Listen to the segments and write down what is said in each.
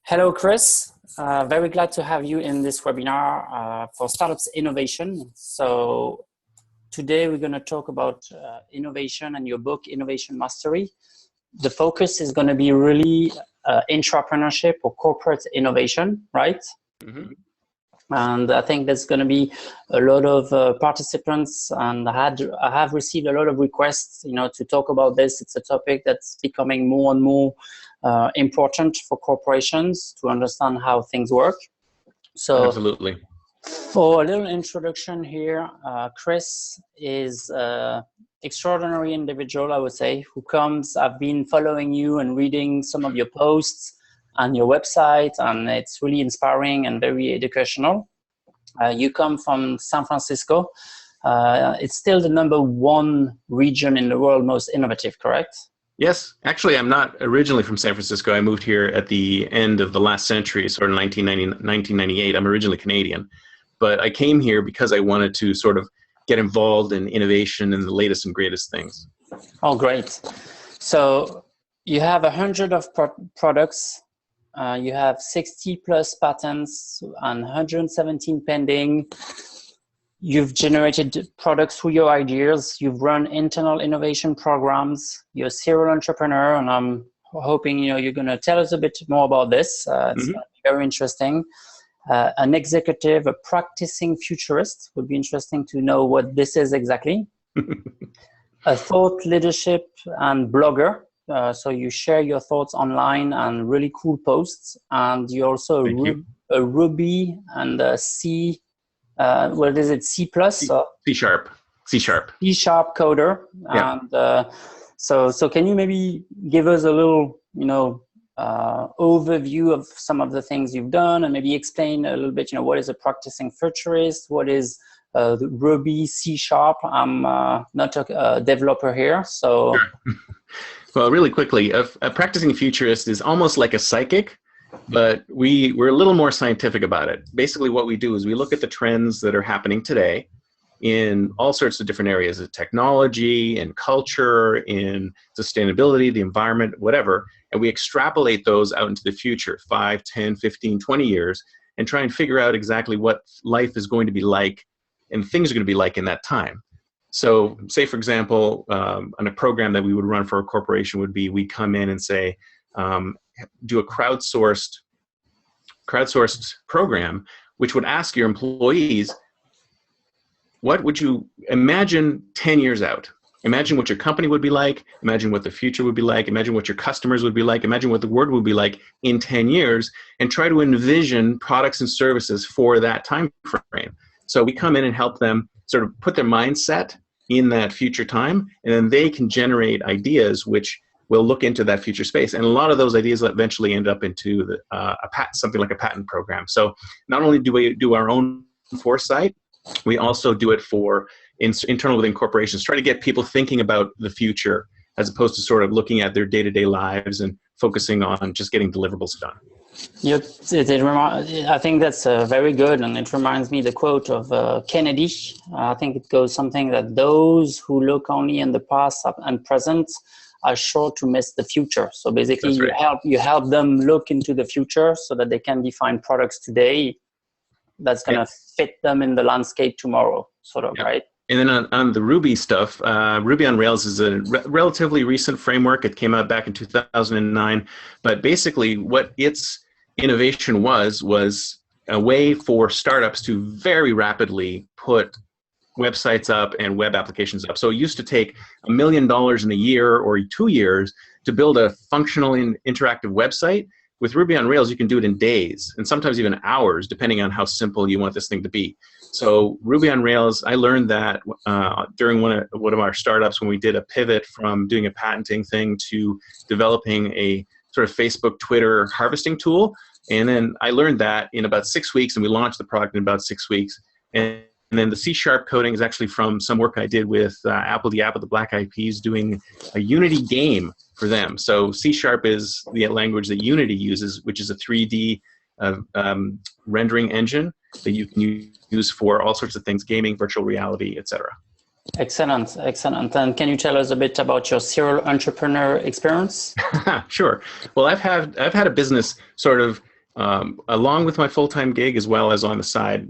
Hello, Chris. Very glad to have you in this webinar for Startups Innovation. So today we're going to talk about innovation and your book, Innovation Mastery. The focus is going to be really intrapreneurship or corporate innovation, right? Mm-hmm. And I think there's going to be a lot of participants, and I have received a lot of requests, to talk about this. It's a topic that's becoming more and more important for corporations to understand how things work. So, absolutely. For a little introduction here, Chris is an extraordinary individual, I would say, I've been following you and reading some of your posts on your website, and it's really inspiring and very educational. You come from San Francisco. It's still the #1 region in the world most innovative, correct? Yes. Actually, I'm not originally from San Francisco. I moved here at the end of the last century, sort of 1998. I'm originally Canadian. But I came here because I wanted to sort of get involved in innovation and the latest and greatest things. Oh, great. So you have 100 of products. You have 60 plus patents and 117 pending. You've generated products through your ideas. You've run internal innovation programs. You're a serial entrepreneur, and I'm hoping you're going to tell us a bit more about this. It's going to be very interesting. An executive, a practicing futurist. Would be interesting to know what this is exactly. A thought leadership and blogger. So you share your thoughts online and really cool posts. And you're also a Ruby and a C. What is it? C plus? C sharp. C sharp coder. Yeah. And so can you maybe give us a little, overview of some of the things you've done, and maybe explain a little bit, what is a practicing futurist? What is Ruby, C sharp? I'm not a developer here, so. Sure. Well, really quickly, a practicing futurist is almost like a psychic, but we're a little more scientific about it. Basically, what we do is we look at the trends that are happening today in all sorts of different areas of technology, in culture, in sustainability, the environment, whatever, and we extrapolate those out into the future, 5, 10, 15, 20 years, and try and figure out exactly what life is going to be like and things are going to be like in that time. So say, for example, on a program that we would run for a corporation would be, we come in and say, do a crowdsourced program, which would ask your employees, what would you imagine 10 years out? Imagine what your company would be like, imagine what the future would be like, imagine what your customers would be like, imagine what the world would be like in 10 years, and try to envision products and services for that time frame. So we come in and help them sort of put their mindset in that future time, and then they can generate ideas which will look into that future space. And a lot of those ideas eventually end up into something like a patent program. So not only do we do our own foresight, we also do it for internal within corporations, try to get people thinking about the future as opposed to sort of looking at their day-to-day lives and focusing on just getting deliverables done. I think that's very good, and it reminds me the quote of Kennedy. I think it goes something that those who look only in the past and present are sure to miss the future. So basically, you help them look into the future so that they can define products today that's going to fit them in the landscape tomorrow, sort of, right? And then on the Ruby stuff, Ruby on Rails is a relatively recent framework. It came out back in 2009. But basically what its innovation was a way for startups to very rapidly put websites up and web applications up. So it used to take $1 million in a year or 2 years to build a functional and interactive website. With Ruby on Rails, you can do it in days and sometimes even hours, depending on how simple you want this thing to be. So Ruby on Rails, I learned that during one of our startups when we did a pivot from doing a patenting thing to developing a sort of Facebook, Twitter harvesting tool. And then I learned that in about 6 weeks, and we launched the product in about 6 weeks. And then the C# coding is actually from some work I did with Apple, the Black Eyed Peas, doing a Unity game for them. So C# is the language that Unity uses, which is a 3D rendering engine that you can use for all sorts of things, gaming, virtual reality, etc. Excellent, excellent. And can you tell us a bit about your serial entrepreneur experience? Sure. Well, I've had a business sort of along with my full-time gig, as well as on the side,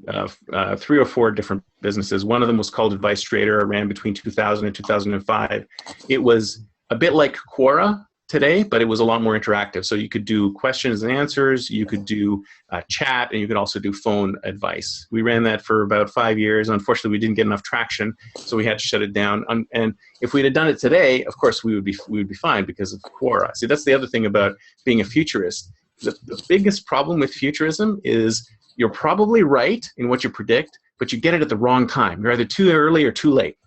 3 or 4 different businesses. One of them was called Advice Trader. I ran between 2000 and 2005. It was a bit like Quora today, but it was a lot more interactive. So you could do questions and answers, you could do chat, and you could also do phone advice. We ran that for about 5 years. Unfortunately, we didn't get enough traction, so we had to shut it down. And if we'd have done it today, of course, we would be fine because of Quora. See, that's the other thing about being a futurist. The biggest problem with futurism is you're probably right in what you predict, but you get it at the wrong time. You're either too early or too late.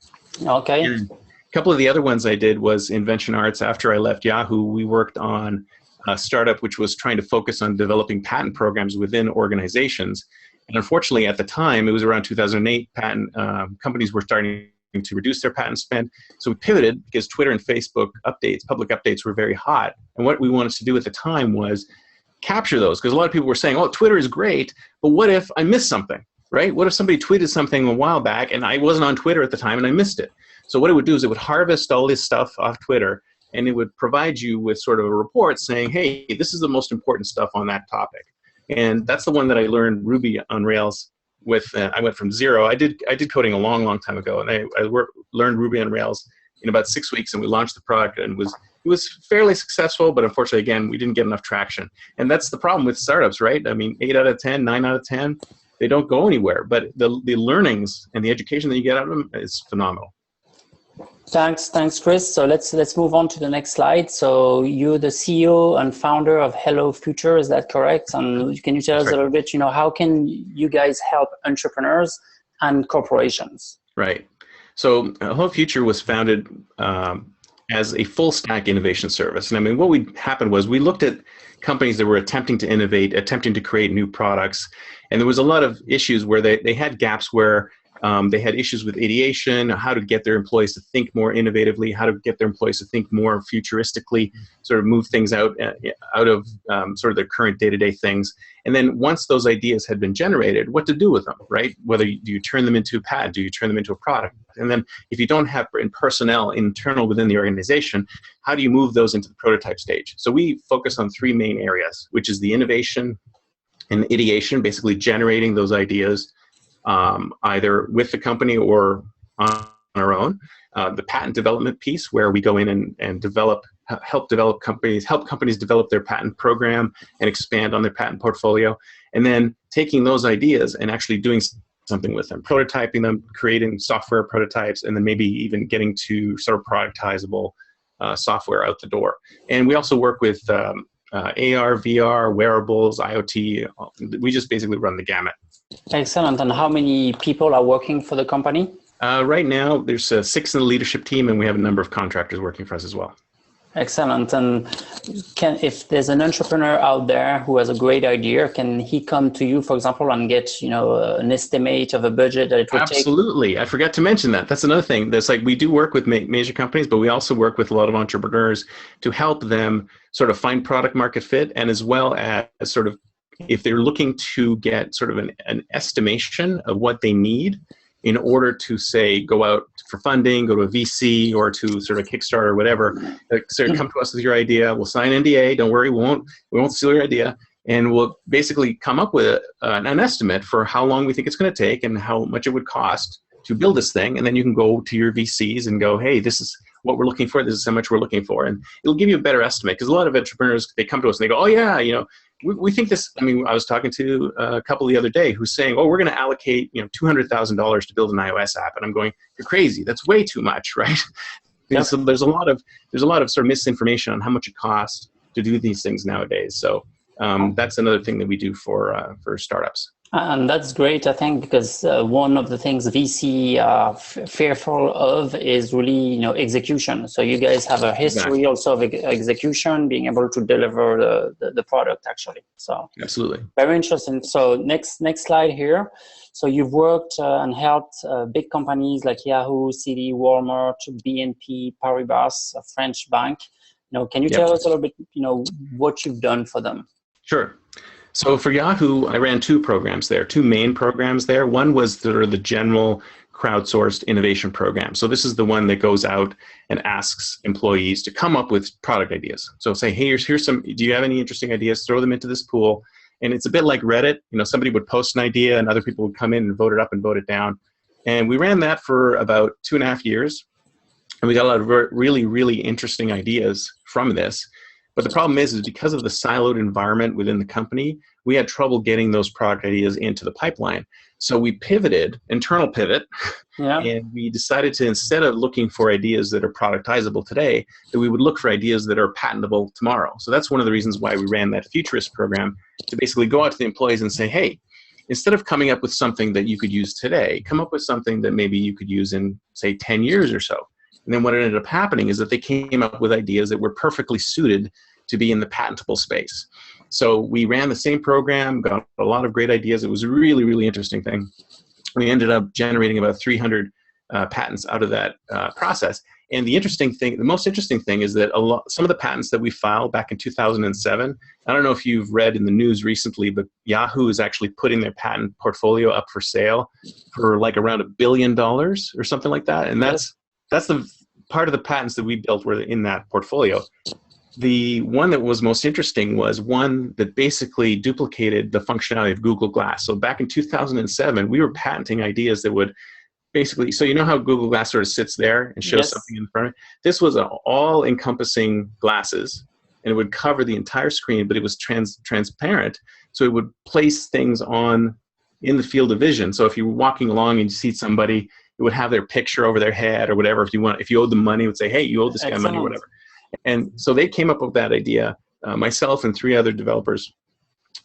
Okay. And a couple of the other ones I did was Invention Arts. After I left Yahoo, we worked on a startup which was trying to focus on developing patent programs within organizations. And unfortunately, at the time, it was around 2008, patent companies were starting to reduce their patent spend. So we pivoted because Twitter and Facebook updates, public updates, were very hot. And what we wanted to do at the time was capture those, because a lot of people were saying, oh, Twitter is great, but what if I missed something, right? What if somebody tweeted something a while back and I wasn't on Twitter at the time and I missed it? So what it would do is it would harvest all this stuff off Twitter, and it would provide you with sort of a report saying, hey, this is the most important stuff on that topic. And that's the one that I learned Ruby on Rails with. I went from zero. I did coding a long time ago, and I learned Ruby on Rails in about 6 weeks, and we launched the product, and it was fairly successful, but unfortunately, again, we didn't get enough traction. And that's the problem with startups, right? I mean, 8 out of 10, 9 out of 10, they don't go anywhere, but the learnings and the education that you get out of them is phenomenal. Thanks, Chris. So let's move on to the next slide. So you're the CEO and founder of Hellofuture, is that correct? And can you tell us a little bit, how can you guys help entrepreneurs and corporations? Right. So Hellofuture was founded as a full stack innovation service. And I mean, what happened was we looked at companies that were attempting to innovate, attempting to create new products. And there was a lot of issues where they had gaps where they had issues with ideation, how to get their employees to think more innovatively, how to get their employees to think more futuristically, sort of move things out of sort of their current day-to-day things. And then once those ideas had been generated, what to do with them, right? Whether do you turn them into a patent, do you turn them into a product? And then if you don't have personnel internal within the organization, how do you move those into the prototype stage? So we focus on 3 main areas, which is the innovation and ideation, basically generating those ideas either with the company or on our own. The patent development piece, where we go in and help companies develop their patent program and expand on their patent portfolio. And then taking those ideas and actually doing something with them, prototyping them, creating software prototypes, and then maybe even getting to sort of productizable software out the door. And we also work with AR, VR, wearables, IoT. We just basically run the gamut. Excellent. And how many people are working for the company? Right now, there's 6 in the leadership team, and we have a number of contractors working for us as well. Excellent. And if there's an entrepreneur out there who has a great idea, can he come to you, for example, and get an estimate of a budget that it would take? Absolutely. I forgot to mention that. That's another thing. That's like we do work with major companies, but we also work with a lot of entrepreneurs to help them sort of find product market fit, and as well as sort of if they're looking to get sort of an estimation of what they need in order to, say, go out for funding, go to a VC or to sort of Kickstarter or whatever, sort of come to us with your idea. We'll sign NDA. Don't worry, we won't steal your idea. And we'll basically come up with an estimate for how long we think it's going to take and how much it would cost to build this thing. And then you can go to your VCs and go, hey, this is what we're looking for. This is how much we're looking for. And it'll give you a better estimate, because a lot of entrepreneurs, they come to us and they go, oh yeah, we think this. I mean, I was talking to a couple the other day who's saying, oh, we're going to allocate, $200,000 to build an iOS app. And I'm going, you're crazy. That's way too much, right? Yep. So there's a lot of sort of misinformation on how much it costs to do these things nowadays. So that's another thing that we do for startups. And that's great, I think, because one of the things VC are fearful of is really, execution. So you guys have a history also of execution, being able to deliver the product, actually. So absolutely, very interesting. So next slide here. So you've worked and helped big companies like Yahoo, CD, Walmart, BNP Paribas, a French bank. Can you tell us a little bit, what you've done for them? Sure. So for Yahoo, I ran 2 programs there, 2 main programs there. One was sort of the general crowdsourced innovation program. So this is the one that goes out and asks employees to come up with product ideas. So say, hey, here's some, do you have any interesting ideas? Throw them into this pool. And it's a bit like Reddit. Somebody would post an idea and other people would come in and vote it up and vote it down. And we ran that for about 2.5 years. And we got a lot of really, really interesting ideas from this. But the problem is because of the siloed environment within the company, we had trouble getting those product ideas into the pipeline. So we pivoted, internal pivot, and we decided to, instead of looking for ideas that are productizable today, that we would look for ideas that are patentable tomorrow. So that's one of the reasons why we ran that futurist program, to basically go out to the employees and say, hey, instead of coming up with something that you could use today, come up with something that maybe you could use in, say, 10 years or so. And then what ended up happening is that they came up with ideas that were perfectly suited to be in the patentable space. So we ran the same program, got a lot of great ideas. It was a really, really interesting thing. We ended up generating about 300 patents out of that process. And the most interesting thing is that some of the patents that we filed back in 2007, I don't know if you've read in the news recently, but Yahoo is actually putting their patent portfolio up for sale for like around $1 billion or something like that. And that's the part of the patents that we built were in that portfolio. The one that was most interesting was one that basically duplicated the functionality of Google Glass. So back in 2007, we were patenting ideas that would basically, so you know how Google Glass sort of sits there and shows something in front of it? This was all-encompassing glasses, and it would cover the entire screen, but it was transparent, so it would place things in the field of vision. So if you were walking along and you see somebody, it would have their picture over their head or whatever. If you owed them money, it would say, hey, you owe this guy money or whatever. And so they came up with that idea. Myself and 3 other developers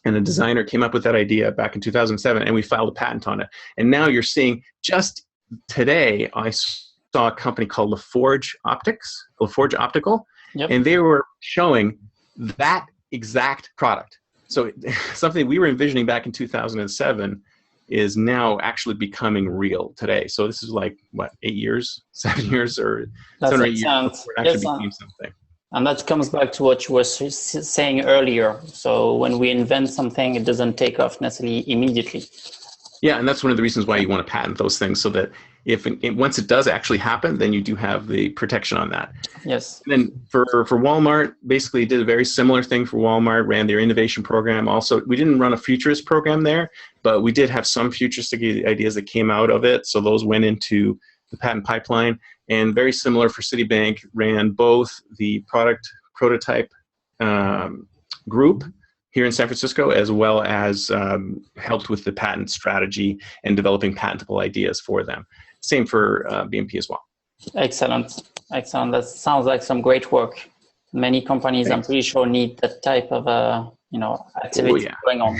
and a designer came up with that idea back in 2007, and we filed a patent on it. And now you're seeing, just today, I saw a company called LaForge Optical, and they were showing that exact product. So something we were envisioning back in 2007 is now actually becoming real today. So this is like, what, 8 years, 7 years, or 7 or 8 years before it actually became something. And that comes back to what you were saying earlier. So when we invent something, it doesn't take off necessarily immediately. Yeah, and that's one of the reasons why you want to patent those things, so that once it does actually happen, then you do have the protection on that. Yes. And then for Walmart, basically did a very similar thing for Walmart, ran their innovation program. Also, we didn't run a futurist program there, but we did have some futuristic ideas that came out of it. So those went into the patent pipeline. And very similar for Citibank, ran both the product prototype group here in San Francisco, as well as helped with the patent strategy and developing patentable ideas for them. Same for BMP as well. Excellent. That sounds like some great work. Many companies, I'm pretty sure, need that type of activity going on,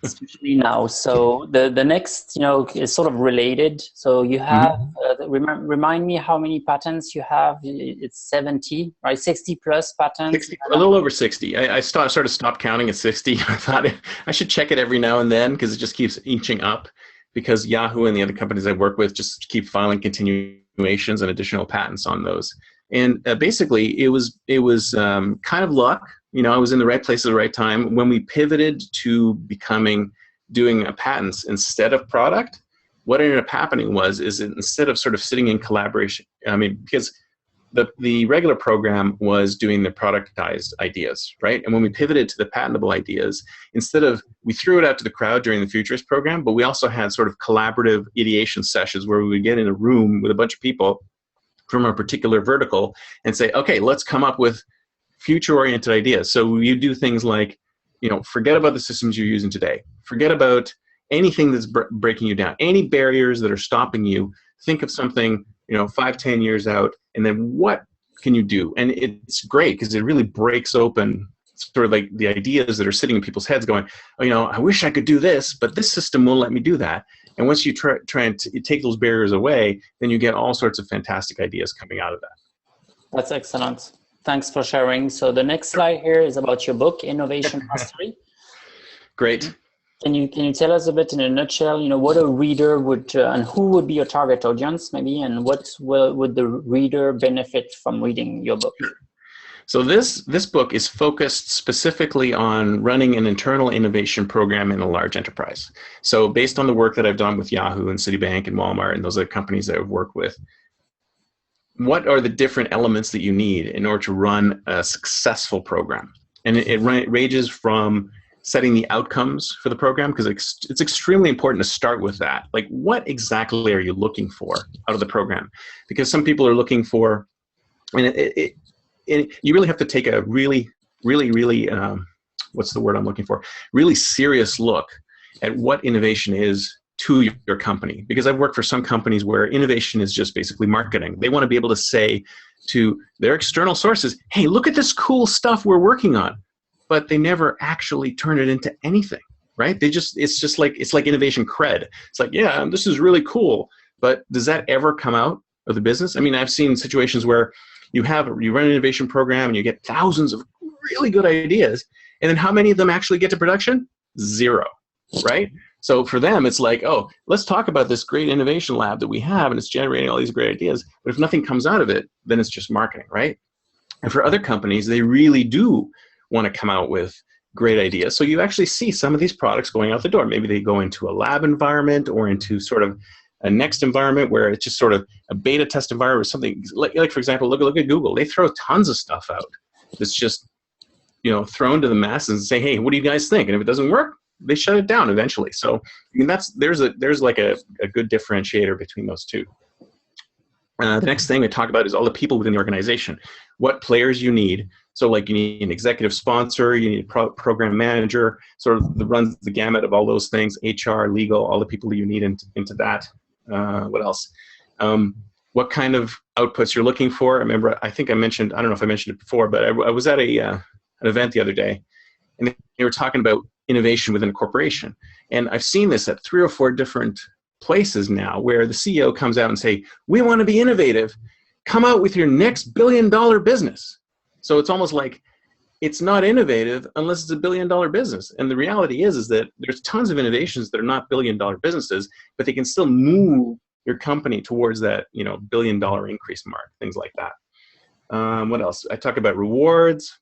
especially now. So the next, is sort of related. So you have, remind me how many patents you have. It's 70, right? 60 plus patents. 60, a little over 60. I sort of stopped counting at 60. I thought I should check it every now and then, because it just keeps inching up, because Yahoo and the other companies I work with just keep filing continuations and additional patents on those. And basically, it was kind of luck. I was in the right place at the right time. When we pivoted to doing patents instead of product, what ended up happening is that instead of sort of sitting in collaboration, because the regular program was doing the productized ideas, right? And when we pivoted to the patentable ideas, we threw it out to the crowd during the futurist program, but we also had sort of collaborative ideation sessions where we would get in a room with a bunch of people from a particular vertical and say, okay, let's come up with future-oriented ideas. So you do things like, forget about the systems you're using today. Forget about anything that's breaking you down. Any barriers that are stopping you, think of something, 5-10 years out, and then what can you do? And it's great because it really breaks open sort of like the ideas that are sitting in people's heads going, I wish I could do this, but this system won't let me do that. And once you try and take those barriers away, then you get all sorts of fantastic ideas coming out of that. That's excellent. Thanks for sharing. So the next slide here is about your book, Innovation Mastery. Great. Can you tell us a bit in a nutshell, what a reader would, and who would be your target audience maybe, and what would the reader benefit from reading your book? Sure. So this book is focused specifically on running an internal innovation program in a large enterprise. So based on the work that I've done with Yahoo and Citibank and Walmart and those other companies that I've worked with, what are the different elements that you need in order to run a successful program? And it ranges from setting the outcomes for the program, because it's extremely important to start with that. Like, what exactly are you looking for out of the program? Because some people are looking for, and you really have to take a really, what's the word I'm looking for? Really serious look at what innovation is to your company. Because I've worked for some companies where innovation is just basically marketing. They want to be able to say to their external sources, hey, look at this cool stuff we're working on. But they never actually turn it into anything, right? It's like innovation cred. It's like, yeah, this is really cool. But does that ever come out of the business? I mean, I've seen situations where you run an innovation program and you get thousands of really good ideas. And then how many of them actually get to production? 0, right? So for them, it's like, oh, let's talk about this great innovation lab that we have, and it's generating all these great ideas. But if nothing comes out of it, then it's just marketing, right? And for other companies, they really do want to come out with great ideas. So you actually see some of these products going out the door. Maybe they go into a lab environment or into sort of a next environment where it's just sort of a beta test environment or something. Like for example, look at Google. They throw tons of stuff out that's just, thrown to the masses and say, hey, what do you guys think? And if it doesn't work, they shut it down eventually. So I mean, there's like a good differentiator between those two. The next thing we talk about is all the people within the organization. What players you need. So like you need an executive sponsor, you need a program manager, sort of runs the gamut of all those things, HR, legal, all the people that you need into that. What else? What kind of outputs you're looking for. I remember, I don't know if I mentioned it before, but I was at an event the other day, and they were talking about innovation within a corporation. And I've seen this at 3 or 4 different places now where the CEO comes out and say, we want to be innovative. Come out with your next $1 billion business. So it's almost like it's not innovative unless it's a $1 billion business. And the reality is that there's tons of innovations that are not $1 billion businesses, but they can still move your company towards that, $1 billion increase mark, things like that. What else? I talk about rewards,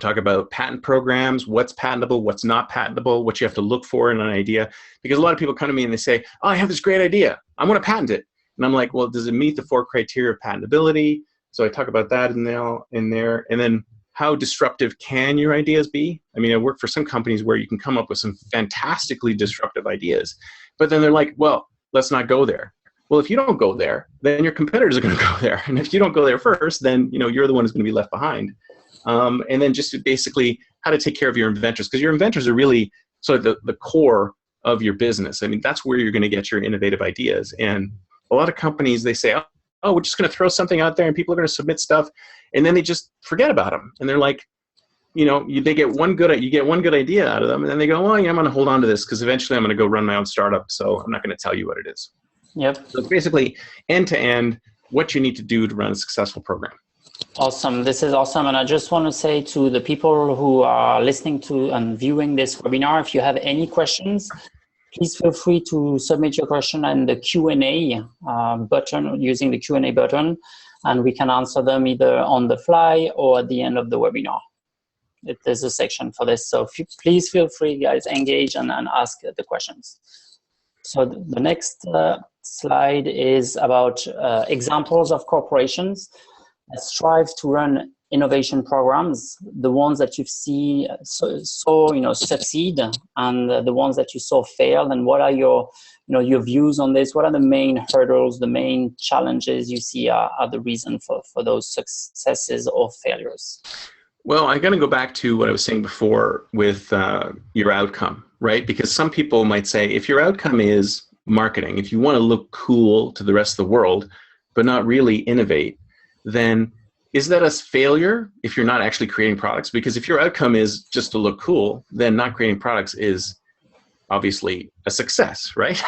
talk about patent programs, what's patentable, what's not patentable, what you have to look for in an idea. Because a lot of people come to me and they say, oh, I have this great idea. I want to patent it. And I'm like, well, does it meet the 4 criteria of patentability? So I talk about that in there. And then how disruptive can your ideas be? I mean, I work for some companies where you can come up with some fantastically disruptive ideas, but then they're like, well, let's not go there. Well, if you don't go there, then your competitors are going to go there. And if you don't go there first, then you're the one who's going to be left behind. And then just basically how to take care of your inventors, because your inventors are really sort of the core of your business. I mean, that's where you're going to get your innovative ideas. And a lot of companies, they say, oh, we're just going to throw something out there and people are going to submit stuff, and then they just forget about them. And they're like, you get one good idea out of them, and then they go, well, yeah, I'm going to hold on to this because eventually I'm going to go run my own startup, so I'm not going to tell you what it is. Yep. So it's basically end-to-end what you need to do to run a successful program. Awesome. This is awesome. And I just want to say to the people who are listening to and viewing this webinar, if you have any questions, please feel free to submit your question in the Q&A button, using the Q&A button, and we can answer them either on the fly or at the end of the webinar. There's a section for this. So please feel free, guys, engage and ask the questions. So the next slide is about examples of corporations that strive to run innovation programs, the ones that you see succeed, and the ones that you saw fail. And what are your views on this? What are the main hurdles, the main challenges you see are the reason for those successes or failures? Well, I'm going to go back to what I was saying before with your outcome, right? Because some people might say, if your outcome is marketing, if you want to look cool to the rest of the world, but not really innovate, then is that a failure if you're not actually creating products? Because if your outcome is just to look cool, then not creating products is obviously a success, right?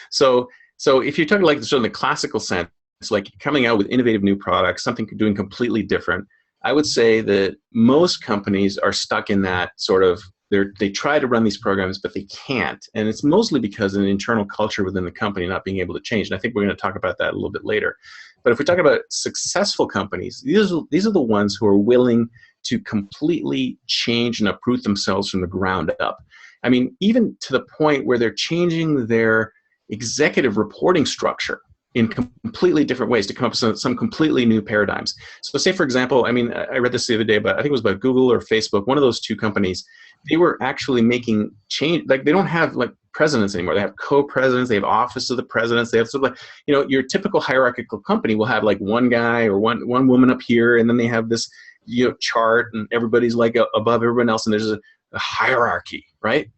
So if you're talking like sort of the classical sense, it's like coming out with innovative new products, something doing completely different, I would say that most companies are stuck in that sort of, they try to run these programs, but they can't. And it's mostly because of an internal culture within the company not being able to change. And I think we're going to talk about that a little bit later. But if we talk about successful companies, these are the ones who are willing to completely change and uproot themselves from the ground up. I mean, even to the point where they're changing their executive reporting structure in completely different ways to come up with some completely new paradigms. So say, for example, I mean, I read this the other day, but I think it was about Google or Facebook, one of those two companies. They were actually making change, like they don't have like presidents anymore. They have co-presidents, they have office of the presidents, they have sort of like, you know, your typical hierarchical company will have like one guy or one woman up here, and then they have this, you know, chart, and everybody's like above everyone else, and there's a hierarchy, right?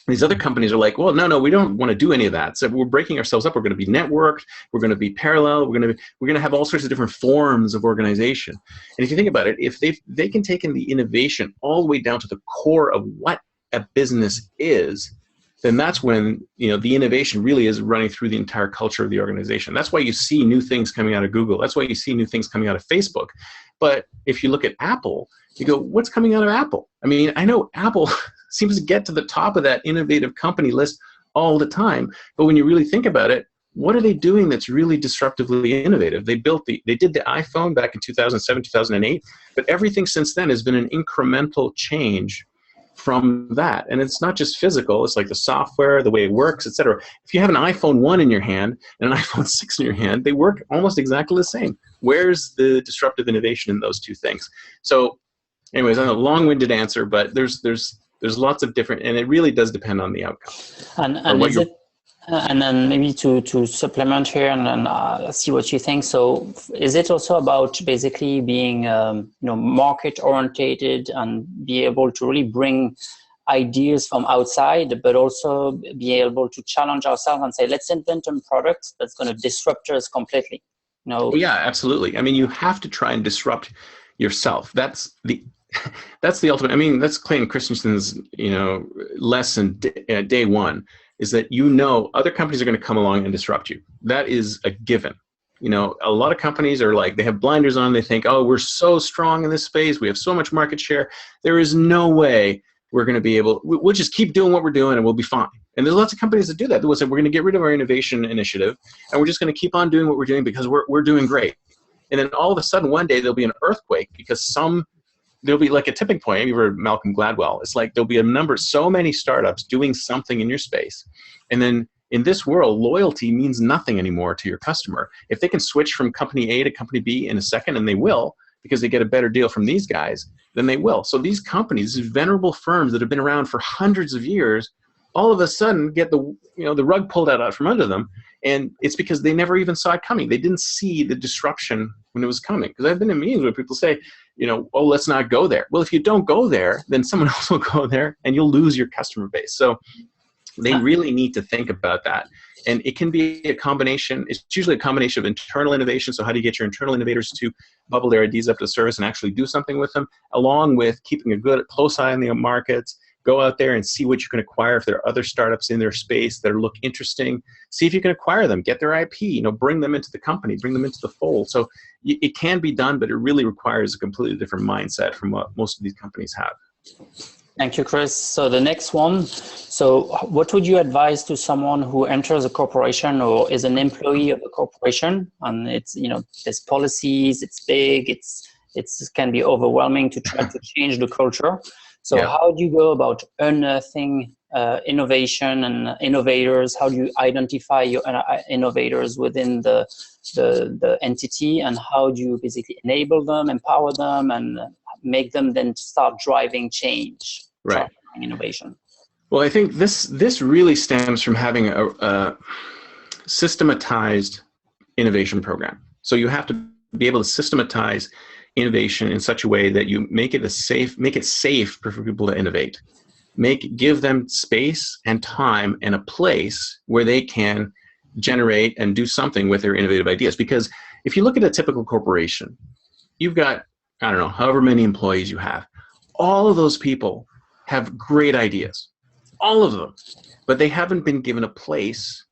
These other companies are like, well, no, we don't want to do any of that. So we're breaking ourselves up. We're going to be networked. We're going to be parallel. We're going to have all sorts of different forms of organization. And if you think about it, if they can take in the innovation all the way down to the core of what a business is, then that's when, you know, the innovation really is running through the entire culture of the organization. That's why you see new things coming out of Google. That's why you see new things coming out of Facebook. But if you look at Apple, you go, what's coming out of Apple? I mean, I know Apple seems to get to the top of that innovative company list all the time. But when you really think about it, what are they doing that's really disruptively innovative? They did the iPhone back in 2007, 2008, but everything since then has been an incremental change from that. And it's not just physical, it's like the software, the way it works, etc. If you have an iPhone 1 in your hand and an iPhone 6 in your hand, they work almost exactly the same. Where's the disruptive innovation in those two things? So anyways, I know a long-winded answer, but there's lots of different, and it really does depend on the outcome. And then maybe to supplement here and see what you think. So is it also about basically being market orientated and be able to really bring ideas from outside, but also be able to challenge ourselves and say, let's invent a product that's going to disrupt us completely? Yeah, absolutely. I mean, you have to try and disrupt yourself. That's the ultimate. I mean, that's Clayton Christensen's lesson day one, is that other companies are going to come along and disrupt you. That is a given. A lot of companies are like, they have blinders on. They think, oh, we're so strong in this space. We have so much market share. There is no way we're going to be able, we'll just keep doing what we're doing and we'll be fine. And there's lots of companies that do that. They will say, we're going to get rid of our innovation initiative and we're just going to keep on doing what we're doing because we're doing great. And then all of a sudden one day there'll be an earthquake because there'll be like a tipping point. Have you heard of Malcolm Gladwell? It's like there'll be so many startups doing something in your space. And then in this world, loyalty means nothing anymore to your customer. If they can switch from company A to company B in a second, and they will, because they get a better deal from these guys, then they will. So these companies, these venerable firms that have been around for hundreds of years, all of a sudden get the rug pulled out from under them. And it's because they never even saw it coming. They didn't see the disruption when it was coming. Because I've been in meetings where people say, oh, let's not go there. Well, if you don't go there, then someone else will go there and you'll lose your customer base. So they really need to think about that. And it can be a combination. It's usually a combination of internal innovation. So how do you get your internal innovators to bubble their ideas up to the surface and actually do something with them, along with keeping a close eye on the markets. Go out there and see what you can acquire. If there are other startups in their space that look interesting, see if you can acquire them, get their IP, bring them into the company, bring them into the fold. So it can be done, but it really requires a completely different mindset from what most of these companies have. Thank you, Chris. So the next one. So what would you advise to someone who enters a corporation or is an employee of a corporation? And it's, there's policies, it's big, it can be overwhelming to try to change the culture. So how do you go about unearthing innovation and innovators? How do you identify your innovators within the entity? And how do you basically enable them, empower them, and make them then start driving change, driving innovation? Well, I think this really stems from having a systematized innovation program. So you have to be able to systematize innovation in such a way that you make it safe for people to innovate. Give them space and time and a place where they can generate and do something with their innovative ideas. Because if you look at a typical corporation, you've got, I don't know, however many employees you have. All of those people have great ideas, all of them, but they haven't been given a place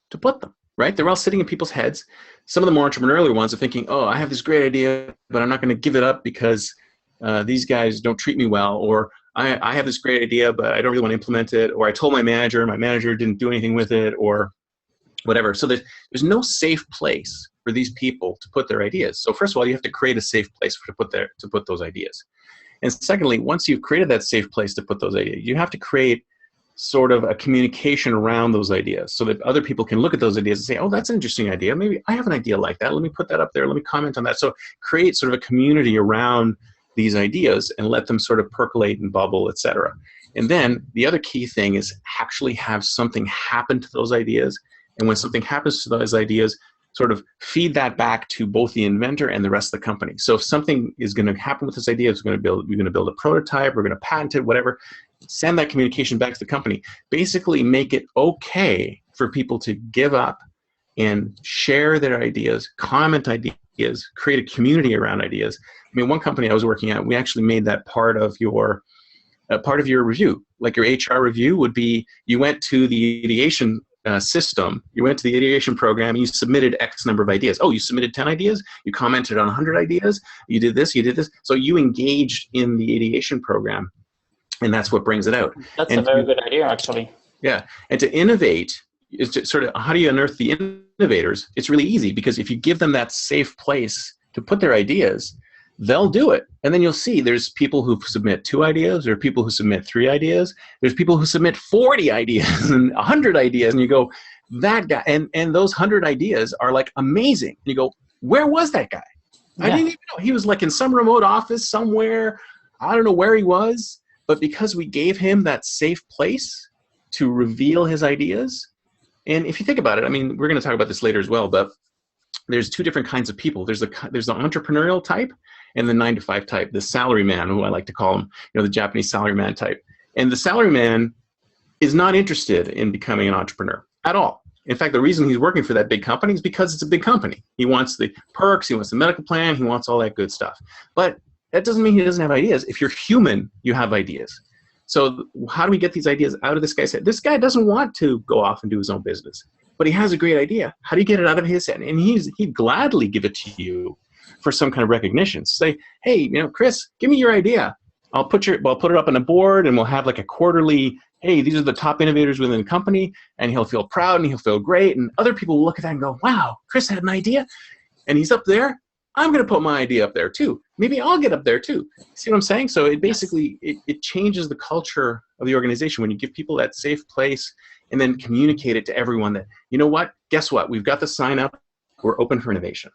to put them, right? They're all sitting in people's heads. Some of the more entrepreneurial ones are thinking, oh, I have this great idea, but I'm not going to give it up because these guys don't treat me well, or I have this great idea, but I don't really want to implement it, or I told my manager didn't do anything with it, or whatever. So there's no safe place for these people to put their ideas. So first of all, you have to create a safe place to put those ideas. And secondly, once you've created that safe place to put those ideas, you have to create sort of a communication around those ideas so that other people can look at those ideas and say, oh, that's an interesting idea. Maybe I have an idea like that. Let me put that up there. Let me comment on that. So create sort of a community around these ideas and let them sort of percolate and bubble, etc. And then the other key thing is actually have something happen to those ideas. And when something happens to those ideas, sort of feed that back to both the inventor and the rest of the company. So if something is going to happen with this idea, we're going to build a prototype, we're going to patent it, whatever, send that communication back to the company. Basically make it okay for people to give up and share their ideas, comment ideas, create a community around ideas. I mean, one company I was working at, we actually made that part of your review. Like your HR review would be, you went to the ideation system, you went to the ideation program, and you submitted X number of ideas. Oh, you submitted 10 ideas? You commented on 100 ideas? You did this, you did this. So you engaged in the ideation program, and that's what brings it out. That's a very good idea, actually. Yeah, and to innovate is to sort of, how do you unearth the innovators? It's really easy, because if you give them that safe place to put their ideas, they'll do it. And then you'll see there's people who submit 2 ideas, there are people who submit 3 ideas, there's people who submit 40 ideas and 100 ideas, and you go, that guy, and those 100 ideas are like amazing. And you go, where was that guy? Yeah. I didn't even know. He was like in some remote office somewhere. I don't know where he was, but because we gave him that safe place to reveal his ideas. And if you think about it, I mean, we're going to talk about this later as well, but there's 2 different kinds of people. There's the entrepreneurial type and the 9-to-5 type, the salaryman, who I like to call him, the Japanese salaryman type. And the salaryman is not interested in becoming an entrepreneur at all. In fact, the reason he's working for that big company is because it's a big company. He wants the perks, he wants the medical plan, he wants all that good stuff. But that doesn't mean he doesn't have ideas. If you're human, you have ideas. So how do we get these ideas out of this guy's head? This guy doesn't want to go off and do his own business, but he has a great idea. How do you get it out of his head? And he'd gladly give it to you for some kind of recognition. Say, hey, Chris, give me your idea. I'll put it up on a board, and we'll have like a quarterly, hey, these are the top innovators within the company, and he'll feel proud and he'll feel great. And other people will look at that and go, wow, Chris had an idea and he's up there. I'm going to put my idea up there too. Maybe I'll get up there too. See what I'm saying? So it basically, it changes the culture of the organization when you give people that safe place and then communicate it to everyone that, you know what, guess what? We've got the sign up. We're open for innovation.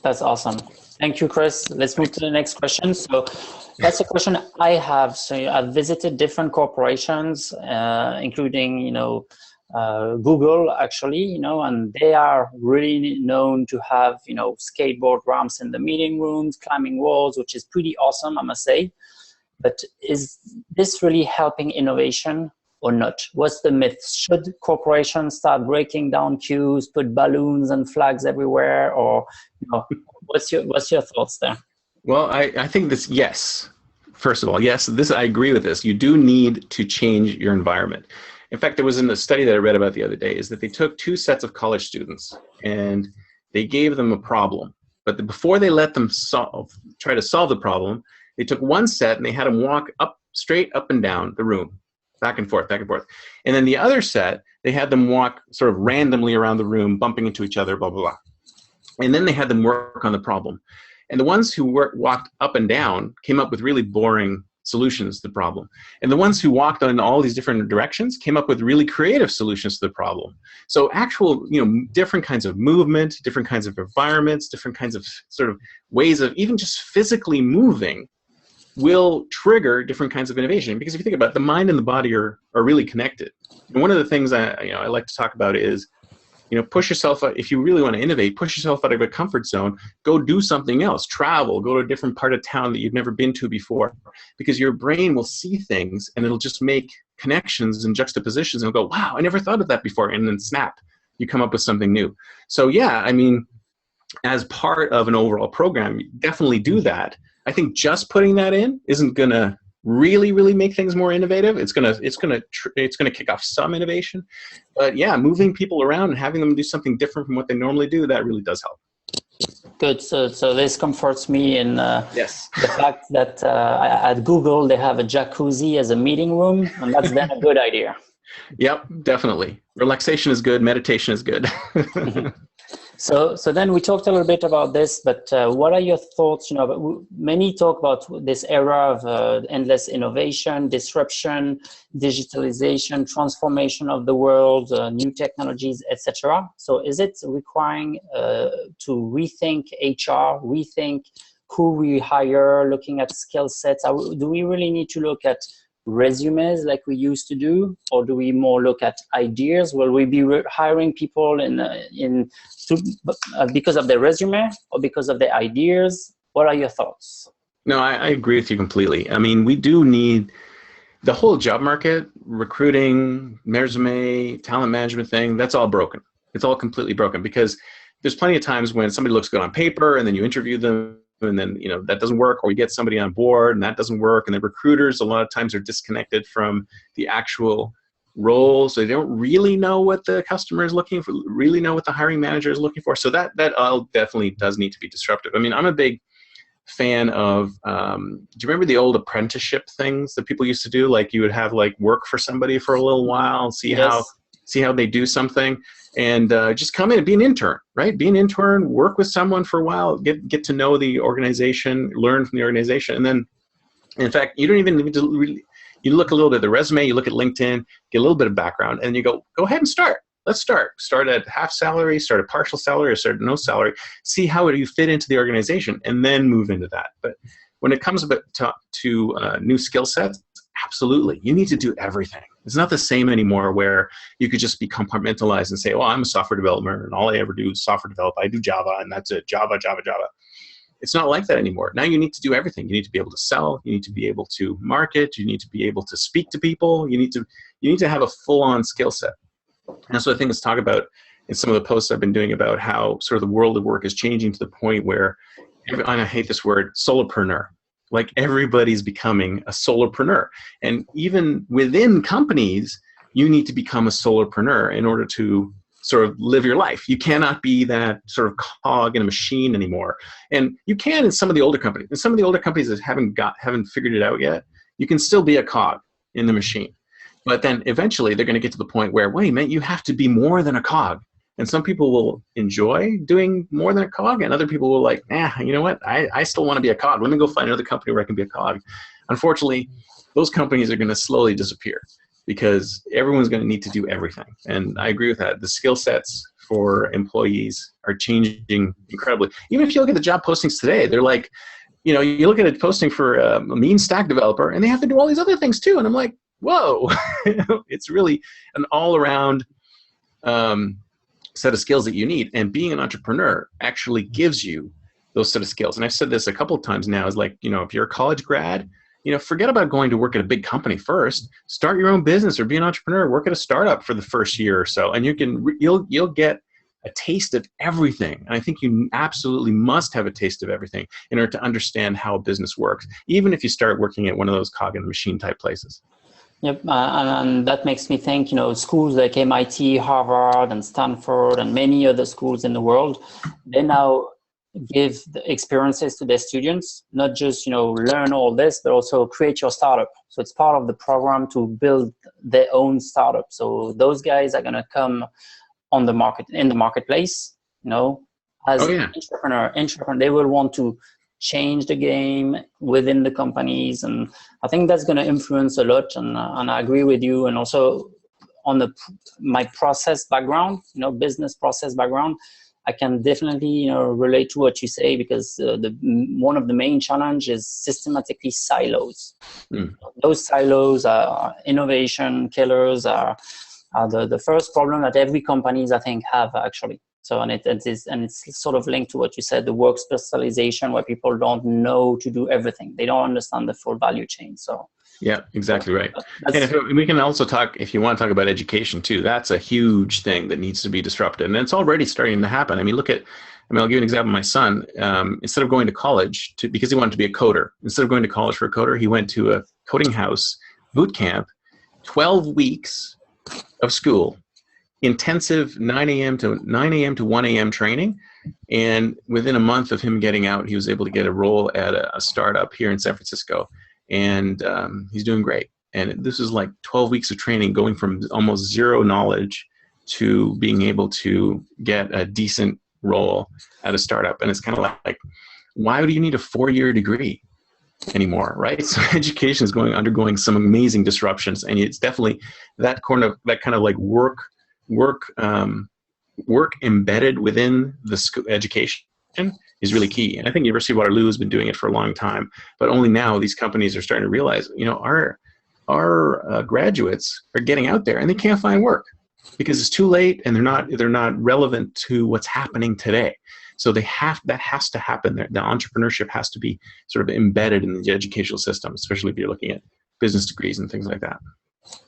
That's awesome. Thank you, Chris. Let's move to the next question. So that's a question I have. So I've visited different corporations, including, Google actually, and they are really known to have, skateboard ramps in the meeting rooms, climbing walls, which is pretty awesome, I must say. But is this really helping innovation or not? What's the myth? Should corporations start breaking down queues, put balloons and flags everywhere, or what's your thoughts there? Well, I think this, yes. First of all, yes, I agree with this. You do need to change your environment. In fact, there was in the study that I read about the other day is that they took 2 sets of college students and they gave them a problem. But before they let them try to solve the problem, they took one set and they had them walk straight up and down the room, back and forth, back and forth. And then the other set, they had them walk sort of randomly around the room, bumping into each other, blah, blah, blah. And then they had them work on the problem. And the ones who walked up and down came up with really boring solutions to the problem. And the ones who walked in all these different directions came up with really creative solutions to the problem. So actual, different kinds of movement, different kinds of environments, different kinds of sort of ways of even just physically moving will trigger different kinds of innovation. Because if you think about it, the mind and the body are really connected. And one of the things I like to talk about is, push yourself out. If you really want to innovate, push yourself out of a comfort zone, go do something else, travel, go to a different part of town that you've never been to before, because your brain will see things and it'll just make connections and juxtapositions and go, wow, I never thought of that before. And then snap, you come up with something new. So yeah, I mean, as part of an overall program, definitely do that. I think just putting that in isn't going to really make things more innovative. It's gonna kick off some innovation, but yeah, moving people around and having them do something different from what they normally do, that really does help. Good. So this comforts me in yes, the fact that at Google they have a jacuzzi as a meeting room, and that's then a good idea. Yep, definitely. Relaxation is good. Meditation is good. So then we talked a little bit about this, but what are your thoughts? Many talk about this era of endless innovation, disruption, digitalization, transformation of the world, new technologies, etc. So is it requiring to rethink HR, rethink who we hire, looking at skill sets? Do we really need to look at resumes like we used to do, or do we more look at ideas? Will we be hiring people because of their resume or because of their ideas? What are your thoughts? No, I agree with you completely. I mean, we do need the whole job market, recruiting, resume, talent management thing. That's all broken. It's all completely broken, because there's plenty of times when somebody looks good on paper and then you interview them, and then that doesn't work, or you get somebody on board and that doesn't work, and the recruiters a lot of times are disconnected from the actual role, so they don't really know what the customer is looking for, really know what the hiring manager is looking for. So that all definitely does need to be disruptive. I mean, I'm a big fan of do you remember the old apprenticeship things that people used to do? Like, you would have work for somebody for a little while, see how they do something, and just come in and be an intern, right? Be an intern, work with someone for a while, get to know the organization, learn from the organization. And then, in fact, you don't even need to really, you look a little bit at the resume, you look at LinkedIn, get a little bit of background, and you go ahead and start. Let's start. Start at half salary, start at partial salary, or start at no salary. See how you fit into the organization, and then move into that. But when it comes to new skill sets, absolutely, you need to do everything. It's not the same anymore where you could just be compartmentalized and say, "Oh, I'm a software developer, and all I ever do is software develop. I do Java, and that's it. Java, Java, Java." It's not like that anymore. Now you need to do everything. You need to be able to sell. You need to be able to market. You need to be able to speak to people. You need to have a full-on skill set. And that's what I think is talk about in some of the posts I've been doing about how sort of the world of work is changing to the point where, and I hate this word, solopreneur. Like, everybody's becoming a solopreneur. And even within companies, you need to become a solopreneur in order to sort of live your life. You cannot be that sort of cog in a machine anymore. And you can in some of the older companies. In some of the older companies that haven't figured it out yet, you can still be a cog in the machine. But then eventually they're going to get to the point where, wait a minute, you have to be more than a cog. And some people will enjoy doing more than a cog, and other people will you know what? I still want to be a cog. Let me go find another company where I can be a cog. Unfortunately, those companies are going to slowly disappear because everyone's going to need to do everything. And I agree with that. The skill sets for employees are changing incredibly. Even if you look at the job postings today, they're like, you look at a posting for a mean stack developer, and they have to do all these other things too. And I'm like, whoa, it's really an all-around set of skills that you need. And being an entrepreneur actually gives you those set of skills. And I've said this a couple of times now, is if you're a college grad, forget about going to work at a big company first. Start your own business or be an entrepreneur. Work at a startup for the first year or so, and you'll get a taste of everything. And I think you absolutely must have a taste of everything in order to understand how a business works, even if you start working at one of those cog in the machine type places. Yep, and that makes me think, schools like MIT, Harvard, and Stanford, and many other schools in the world, they now give the experiences to their students, not just, learn all this, but also create your startup. So it's part of the program to build their own startup. So those guys are going to come in the marketplace, as entrepreneur, they will want to change the game within the companies, and I think that's going to influence a lot. And I agree with you. And also on my process background, business process background, I can definitely relate to what you say, because one of the main challenge is systematically silos. Those silos are innovation killers, are the first problem that every companies I think have actually. So, and it's sort of linked to what you said, the work specialization, where people don't know to do everything. They don't understand the full value chain. So yeah, exactly right. And we can also talk, if you want to talk about education too, that's a huge thing that needs to be disrupted. And it's already starting to happen. I mean, I'll give you an example. My son, instead of going to college because he wanted to be a coder, instead of going to college for a coder, he went to a coding house boot camp, 12 weeks of school, intensive 9 a.m. to 1 a.m. training. And within a month of him getting out, he was able to get a role at a startup here in San Francisco. And he's doing great. And this is like 12 weeks of training, going from almost zero knowledge to being able to get a decent role at a startup. And it's kind of like, why do you need a 4-year degree anymore, right? So education is undergoing some amazing disruptions, and it's definitely that kind of like work embedded within the education is really key. And I think University of Waterloo has been doing it for a long time, but only now these companies are starting to realize, our graduates are getting out there and they can't find work because it's too late and they're not relevant to what's happening today. So that has to happen there. The entrepreneurship has to be sort of embedded in the educational system, especially if you're looking at business degrees and things like that.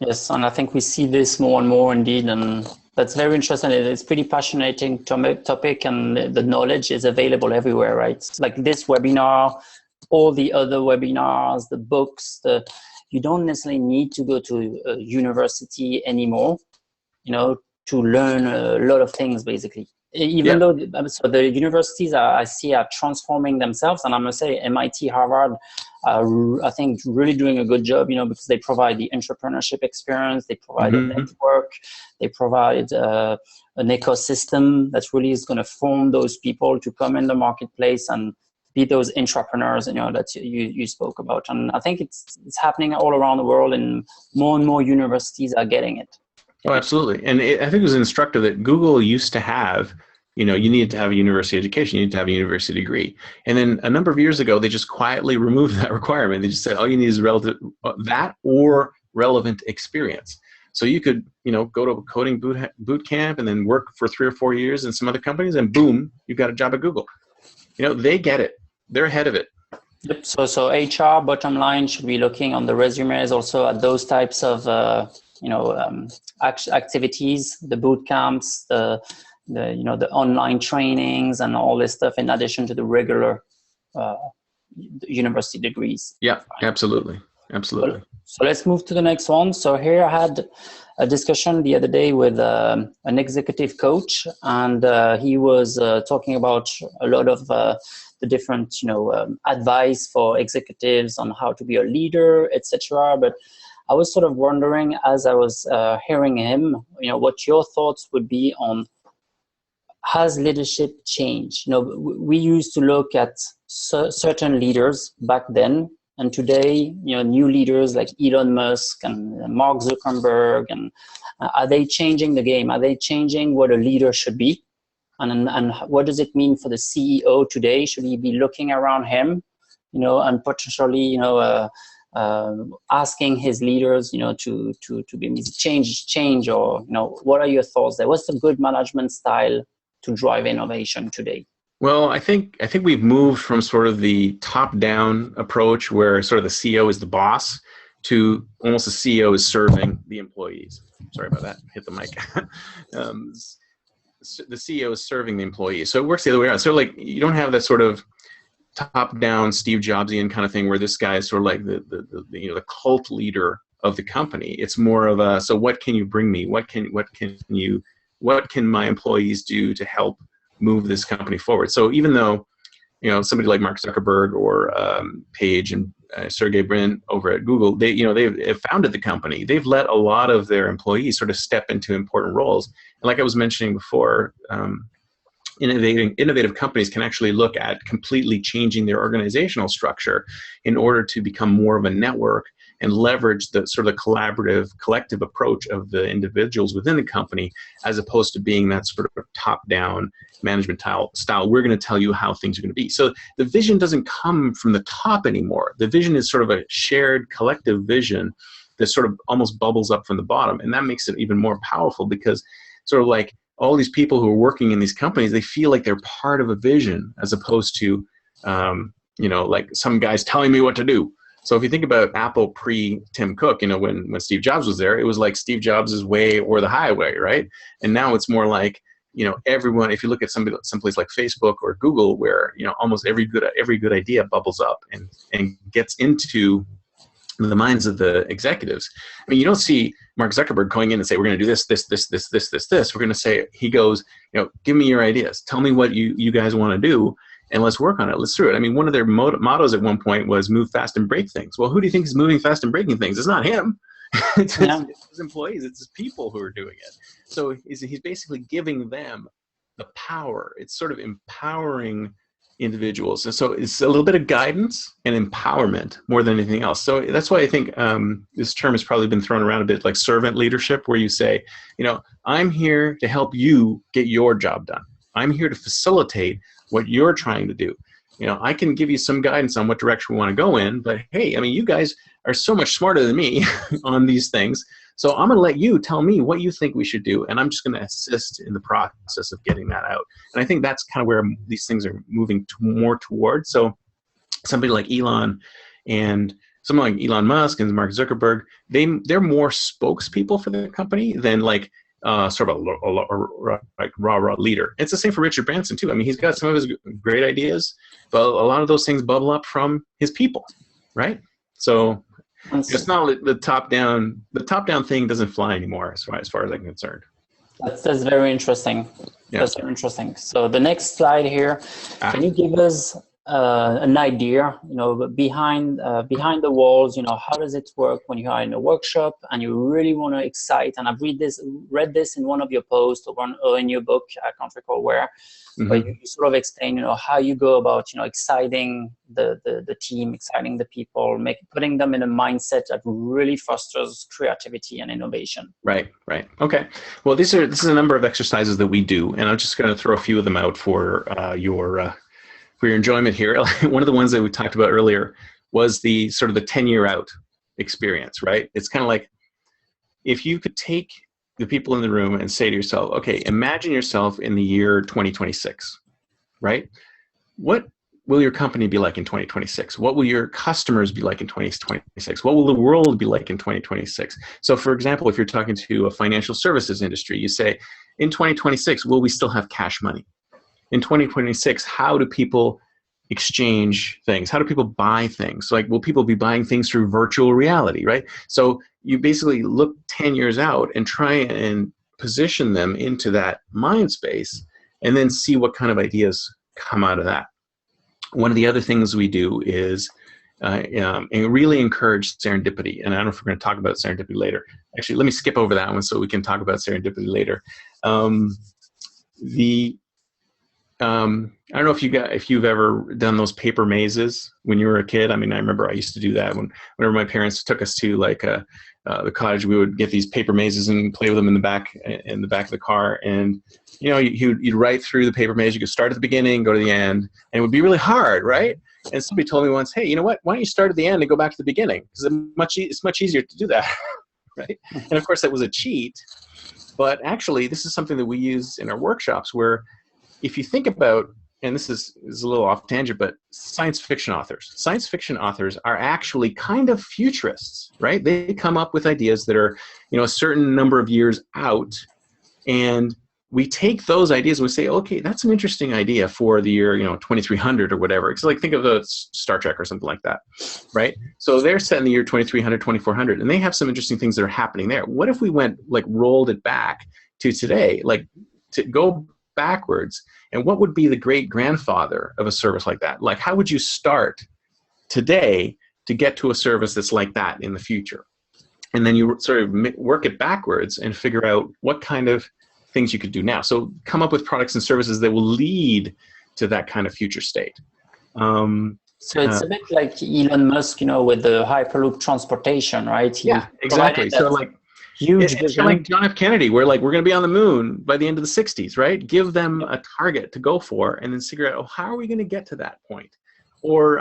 Yes, and I think we see this more and more indeed, and that's very interesting. It's pretty fascinating topic, and the knowledge is available everywhere, right? Like this webinar, all the other webinars, the books, you don't necessarily need to go to a university anymore, to learn a lot of things, basically. Even though the universities I see are transforming themselves, and I must say MIT, Harvard, I think really doing a good job, because they provide the entrepreneurship experience, they provide a network, they provide an ecosystem that really is going to form those people to come in the marketplace and be those entrepreneurs, that you spoke about. And I think it's happening all around the world, and more universities are getting it. Oh, absolutely. And I think it was instructive that Google used to have, you needed to have a university education, you need to have a university degree. And then a number of years ago, they just quietly removed that requirement. They just said, all you need is that or relevant experience. So you could, go to a coding boot camp and then work for 3 or 4 years in some other companies, and boom, you've got a job at Google. They get it. They're ahead of it. Yep. So HR, bottom line, should be looking on the resumes also at those types of activities, the boot camps, the online trainings, and all this stuff, in addition to the regular university degrees. Yeah, absolutely. So let's move to the next one. So here I had a discussion the other day with an executive coach, and he was talking about a lot of the different advice for executives on how to be a leader, etc. But I was sort of wondering, as I was hearing him, what your thoughts would be on, has leadership changed? We used to look at certain leaders back then, and today, new leaders like Elon Musk and Mark Zuckerberg, and are they changing the game? Are they changing what a leader should be? And what does it mean for the CEO today? Should he be looking around him, and potentially, asking his leaders, to be change, or what are your thoughts there? What's the good management style to drive innovation today? Well, I think we've moved from sort of the top-down approach, where sort of the CEO is the boss, to almost the CEO is serving the employees. Sorry about that. Hit the mic. The CEO is serving the employees. So it works the other way around. So like, you don't have that sort of top-down Steve Jobsian kind of thing where this guy is sort of like the cult leader of the company. It's more of a, so what can you bring me? What can my employees do to help move this company forward? So even though, somebody like Mark Zuckerberg or Page and Sergey Brin over at Google, they've founded the company. They've let a lot of their employees sort of step into important roles. And like I was mentioning before, innovative companies can actually look at completely changing their organizational structure in order to become more of a network and leverage the sort of collaborative, collective approach of the individuals within the company, as opposed to being that sort of top-down management style. We're going to tell you how things are going to be. So the vision doesn't come from the top anymore. The vision is sort of a shared collective vision that sort of almost bubbles up from the bottom. And that makes it even more powerful, because sort of like all these people who are working in these companies, they feel like they're part of a vision, as opposed to, like some guys telling me what to do. So if you think about Apple pre-Tim Cook, when Steve Jobs was there, it was like Steve Jobs' way or the highway, right? And now it's more like, everyone, if you look at someplace like Facebook or Google, where, almost every good idea bubbles up and gets into the minds of the executives. I mean, you don't see Mark Zuckerberg going in and say, we're going to do this. We're going to say, he goes, give me your ideas. Tell me what you guys want to do, and let's work on it. Let's do it. I mean, one of their mottos at one point was move fast and break things. Well, who do you think is moving fast and breaking things? It's not him. It's his employees. It's his people who are doing it. So he's basically giving them the power. It's sort of empowering individuals. And so it's a little bit of guidance and empowerment more than anything else. So that's why I think this term has probably been thrown around a bit, like servant leadership, where you say, you know, I'm here to help you get your job done. I'm here to facilitate what you're trying to do. You know, I can give you some guidance on what direction we want to go in, but hey, I mean, you guys are so much smarter than me on these things. So I'm going to let you tell me what you think we should do, and I'm just going to assist in the process of getting that out. And I think that's kind of where these things are moving more towards. So somebody like Elon and someone like Elon Musk and Mark Zuckerberg, they're more spokespeople for the company than like sort of a rah-rah leader. It's the same for Richard Branson too. I mean, he's got some of his great ideas, but a lot of those things bubble up from his people, right? So it's not the top-down. The top-down thing doesn't fly anymore, as far as I'm concerned. That's very interesting. Yeah. That's very interesting. So the next slide here, can you give us an idea, you know, behind the walls, you know, how does it work when you are in a workshop and you really want to excite? And I've read this in one of your posts or in your book, I can't recall where, but you sort of explain, you know, how you go about, you know, exciting the team, exciting the people, putting them in a mindset that really fosters creativity and innovation. Right. Okay. Well, this is a number of exercises that we do, and I'm just going to throw a few of them out for your enjoyment here. One of the ones that we talked about earlier was the sort of the 10-year out experience, right? It's kind of like if you could take the people in the room and say to yourself, okay, imagine yourself in the year 2026, right? What will your company be like in 2026? What will your customers be like in 2026? What will the world be like in 2026? So for example, if you're talking to a financial services industry, you say, in 2026, will we still have cash money? In 2026, how do people exchange things? How do people buy things? Like, will people be buying things through virtual reality, right? So you basically look 10 years out and try and position them into that mind space and then see what kind of ideas come out of that. One of the other things we do is and really encourage serendipity. And I don't know if we're going to talk about serendipity later. Actually, let me skip over that one so we can talk about serendipity later. I don't know if you've ever done those paper mazes when you were a kid. I mean, I remember I used to do that whenever my parents took us to like the cottage. We would get these paper mazes and play with them in the back of the car. And you know, you'd write through the paper maze. You could start at the beginning, go to the end, and it would be really hard, right? And somebody told me once, hey, you know what? Why don't you start at the end and go back to the beginning? Because it's much easier to do that, right? And of course, that was a cheat. But actually, this is something that we use in our workshops where if you think about, and this is a little off tangent, but science fiction authors are actually kind of futurists, right? They come up with ideas that are, you know, a certain number of years out, and we take those ideas and we say, okay, that's an interesting idea for the year, you know, 2300 or whatever. It's like, think of a Star Trek or something like that, right? So they're set in the year 2300, 2400, and they have some interesting things that are happening there. What if we rolled it back to today, like to go backwards, and what would be the great grandfather of a service like that? Like, how would you start today to get to a service that's like that in the future? And then you sort of work it backwards and figure out what kind of things you could do now. So come up with products and services that will lead to that kind of future state. So it's a bit like Elon Musk, you know, with the Hyperloop transportation, right? Yeah, exactly. So like huge vision. Like John F. Kennedy, we're going to be on the moon by the end of the 60s, right? Give them a target to go for and then figure out, oh, how are we going to get to that point? Or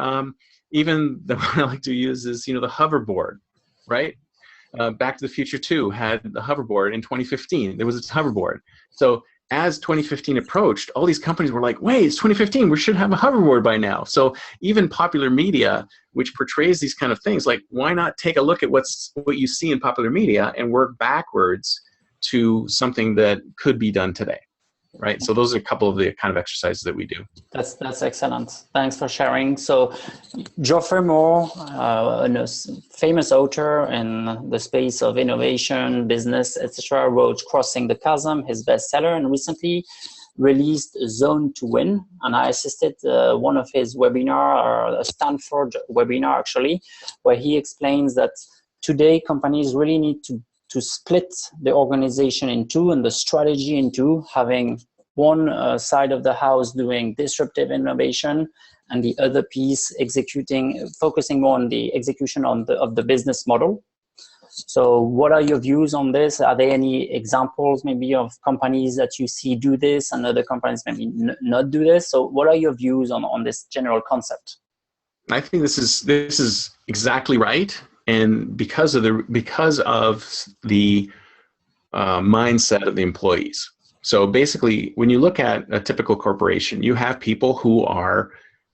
even the one I like to use is, you know, the hoverboard, right? Back to the Future 2 had the hoverboard in 2015. There was a hoverboard. So as 2015 approached, all these companies were like, wait, it's 2015. We should have a hoverboard by now. So even popular media, which portrays these kind of things, like, why not take a look at what you see in popular media and work backwards to something that could be done today, right? So those are a couple of the kind of exercises that we do. That's excellent. Thanks for sharing. So Geoffrey Moore, a famous author in the space of innovation, business, etc., wrote Crossing the Chasm, his bestseller, and recently released Zone to Win. And I assisted one of his webinar, a Stanford webinar actually, where he explains that today companies really need to split the organization in two and the strategy in two, having one side of the house doing disruptive innovation, and the other piece focusing more on the execution of the business model. So what are your views on this? Are there any examples maybe of companies that you see do this and other companies maybe not do this? So what are your views on this general concept? I think this is exactly right, and because of the mindset of the employees. So basically, when you look at a typical corporation, you have people who are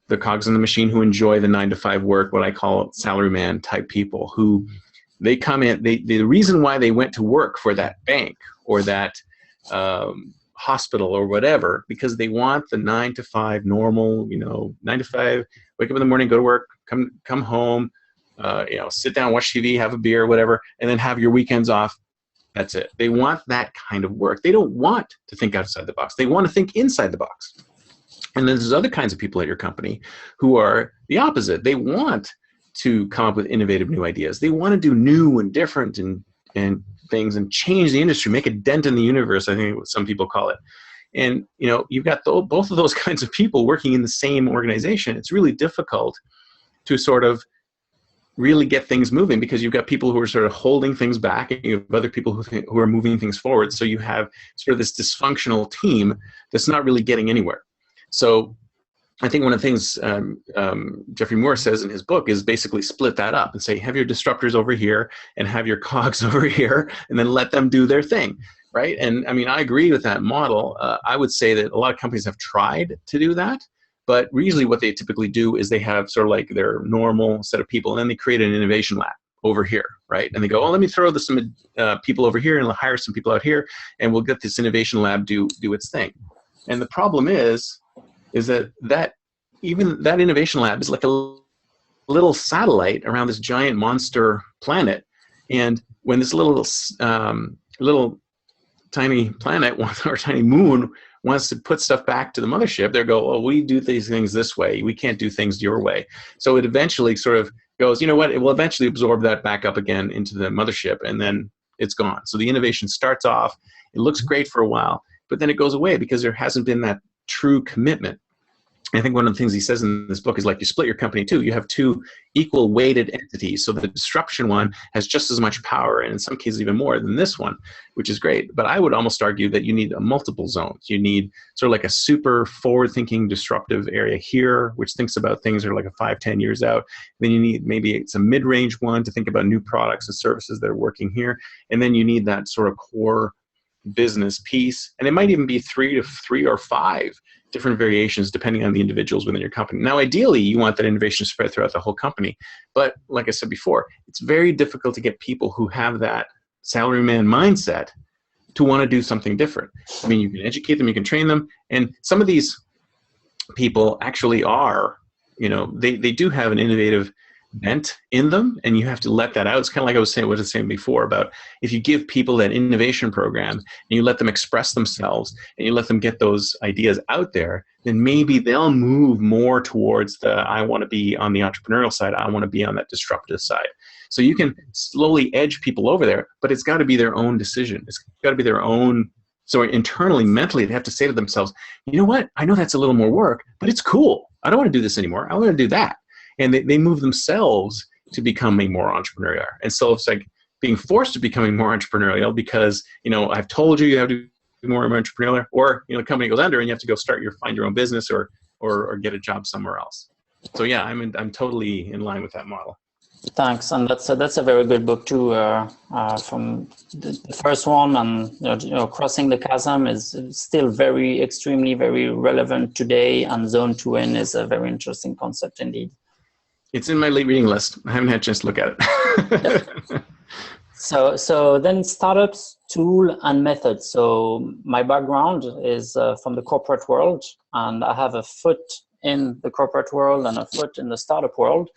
the cogs in the machine, who enjoy the 9-to-5 work, what I call salaryman type people, who they come in. The reason why they went to work for that bank or that hospital or whatever, because they want the 9-to-5 normal, 9-to-5. Wake up in the morning, go to work, come home, sit down, watch TV, have a beer, whatever, and then have your weekends off. That's it. They want that kind of work. They don't want to think outside the box. They want to think inside the box. And then there's other kinds of people at your company who are the opposite. They want to come up with innovative new ideas. They want to do new and different and things and change the industry, make a dent in the universe, I think what some people call it. And you've got both of those kinds of people working in the same organization. It's really difficult to sort of really get things moving, because you've got people who are sort of holding things back, and you have other people who are moving things forward. So you have sort of this dysfunctional team that's not really getting anywhere. So I think one of the things Geoffrey Moore says in his book is basically split that up and say, have your disruptors over here and have your cogs over here, and then let them do their thing, right? And I mean, I agree with that model. I would say that a lot of companies have tried to do that, but usually what they typically do is they have sort of like their normal set of people, and then they create an innovation lab over here, right? And they go, oh, let me throw some people over here and hire some people out here, and we'll get this innovation lab do its thing. And the problem is that even that innovation lab is like a little satellite around this giant monster planet. And when this little tiny planet or tiny moon wants to put stuff back to the mothership, they go, oh, we do these things this way. We can't do things your way. So it eventually sort of goes, you know what, it will eventually absorb that back up again into the mothership, and then it's gone. So the innovation starts off, it looks great for a while, but then it goes away because there hasn't been that true commitment. I think one of the things he says in this book is, like, you split your company too. You have two equal weighted entities. So the disruption one has just as much power, and in some cases even more than this one, which is great. But I would almost argue that you need multiple zones. You need sort of like a super forward-thinking disruptive area here, which thinks about things that are like a 5-10 years out. Then you need, maybe it's a mid-range one to think about new products and services that are working here. And then you need that sort of core business piece. And it might even be 3 or 5 different variations depending on the individuals within your company. Now, ideally, you want that innovation spread throughout the whole company. But like I said before, it's very difficult to get people who have that salaryman mindset to want to do something different. I mean, you can educate them, you can train them, and some of these people actually are, they do have an innovative bent in them, and you have to let that out. It's kind of like I was saying before about, if you give people that innovation program and you let them express themselves and you let them get those ideas out there, then maybe they'll move more towards I want to be on the entrepreneurial side, I want to be on that disruptive side. So you can slowly edge people over there, but it's got to be their own decision. It's got to be their own. So internally, mentally, they have to say to themselves, you know what, I know that's a little more work, but it's cool. I don't want to do this anymore. I want to do that. And they move themselves to becoming more entrepreneurial. And so it's like being forced to becoming more entrepreneurial because, I've told you have to be more entrepreneurial, or, the company goes under and you have to go find your own business or get a job somewhere else. So yeah, I'm totally in line with that model. Thanks, and that's a very good book too. From the first one, and crossing the chasm is still extremely very relevant today, and Zone 2N is a very interesting concept indeed. It's in my late reading list. I haven't had a chance to look at it. Yep. So then startups, tool, and method. So my background is from the corporate world, and I have a foot in the corporate world and a foot in the startup world.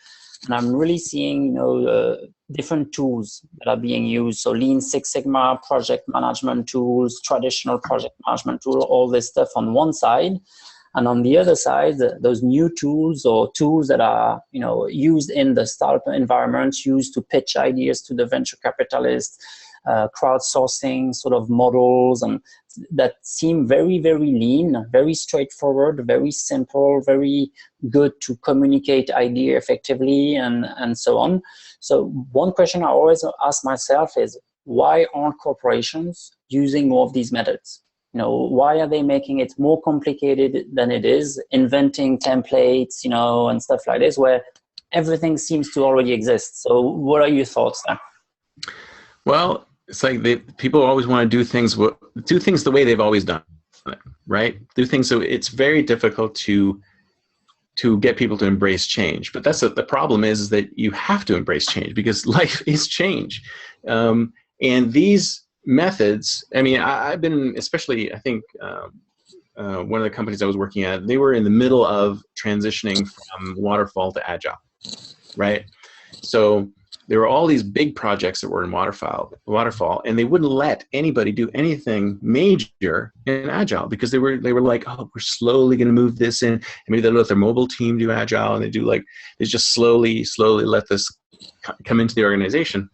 And I'm really seeing, different tools that are being used. So Lean Six Sigma, project management tools, traditional project management tool, all this stuff on one side. And on the other side, those new tools or tools that are, used in the startup environment, used to pitch ideas to the venture capitalists, crowdsourcing sort of models and that seem very, very lean, very straightforward, very simple, very good to communicate idea effectively, and so on. So one question I always ask myself is, why aren't corporations using more of these methods? Why are they making it more complicated than it is, inventing templates, and stuff like this, where everything seems to already exist? So what are your thoughts there? Well, it's like people always want to do things the way they've always done it, right? Do things, so it's very difficult to get people to embrace change. But that's the problem is that you have to embrace change because life is change. And these methods, I mean, I've been, especially, I think one of the companies I was working at, they were in the middle of transitioning from waterfall to agile, right? So there were all these big projects that were in waterfall, and they wouldn't let anybody do anything major in agile because they were like, oh, we're slowly going to move this in, and maybe they'll let their mobile team do agile, and they just slowly let this come into the organization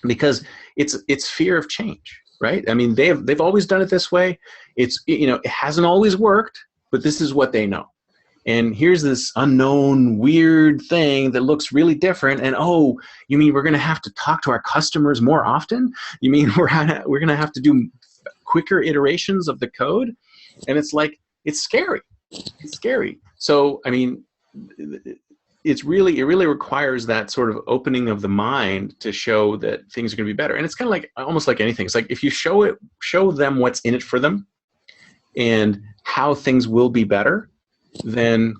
because it's fear of change, right? I mean, they've always done it this way. It's, it hasn't always worked, but this is what they know. And here's this unknown weird thing that looks really different. And oh, you mean we're going to have to talk to our customers more often? You mean we're going to have to do quicker iterations of the code? And it's like, it's scary. It's scary. So, I mean, it really requires that sort of opening of the mind to show that things are going to be better. And it's kind of like, almost like anything. It's like if you show them what's in it for them and how things will be better, then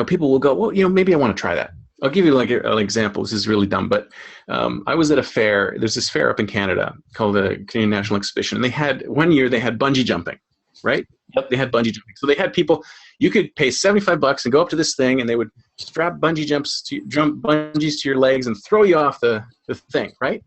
people will go, well, maybe I want to try that. I'll give you like an example. This is really dumb, but I was at a fair. There's this fair up in Canada called the Canadian National Exhibition. And one year they had bungee jumping, right? Yep. They had bungee jumping. So they had people, you could pay $75 and go up to this thing, and they would strap bungees to your legs and throw you off the thing, right?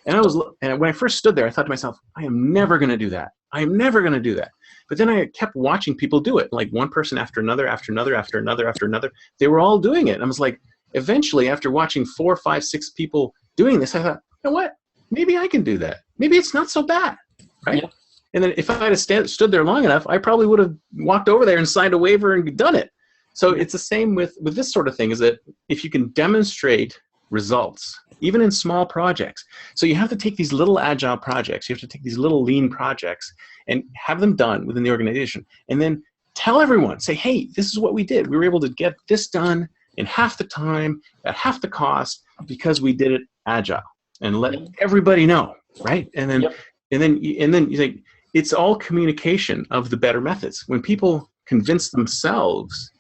And when I first stood there, I thought to myself, I am never going to do that. I am never going to do that. But then I kept watching people do it, like one person after another, after another, after another, after another. They were all doing it. And I was like, eventually, after watching 4, 5, 6 people doing this, I thought, you know what? Maybe I can do that. Maybe it's not so bad, right? Yeah. And then if I had stood there long enough, I probably would have walked over there and signed a waiver and done it. So it's the same with this sort of thing, is that if you can demonstrate results, even in small projects. So you have to take these little agile projects, you have to take these little lean projects and have them done within the organization. And then tell everyone, say, hey, this is what we did. We were able to get this done in half the time, at half the cost, because we did it agile. And let everybody know, right? And then, and then you think it's all communication of the better methods. When people convince themselves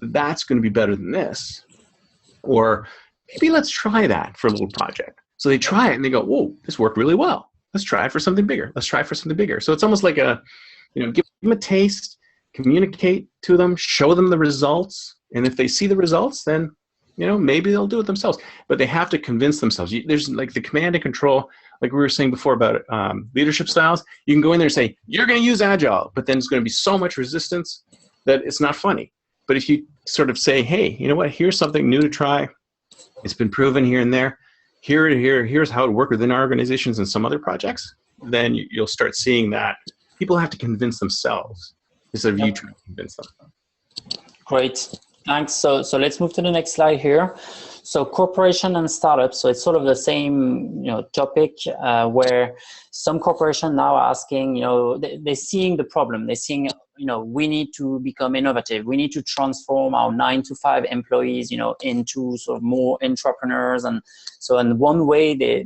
that's going to be better than this, or maybe let's try that for a little project. So they try it and they go, whoa, this worked really well. Let's try it for something bigger. Let's try it for something bigger. So it's almost like give them a taste, communicate to them, show them the results. And if they see the results, then, maybe they'll do it themselves. But they have to convince themselves. There's like the command and control, like we were saying before about leadership styles. You can go in there and say, you're going to use Agile, but then it's going to be so much resistance that it's not funny. But if you sort of say, hey, you know what, here's something new to try. It's been proven here and there. Here's how it worked within our organizations and some other projects. Then you'll start seeing that people have to convince themselves instead of you trying to convince them. Great, thanks. So let's move to the next slide here. So corporation and startups. So it's sort of the same topic where some corporation now are asking, they're seeing the problem. They're seeing, we need to become innovative. We need to transform our 9-to-5 employees, into sort of more entrepreneurs. And so in one way they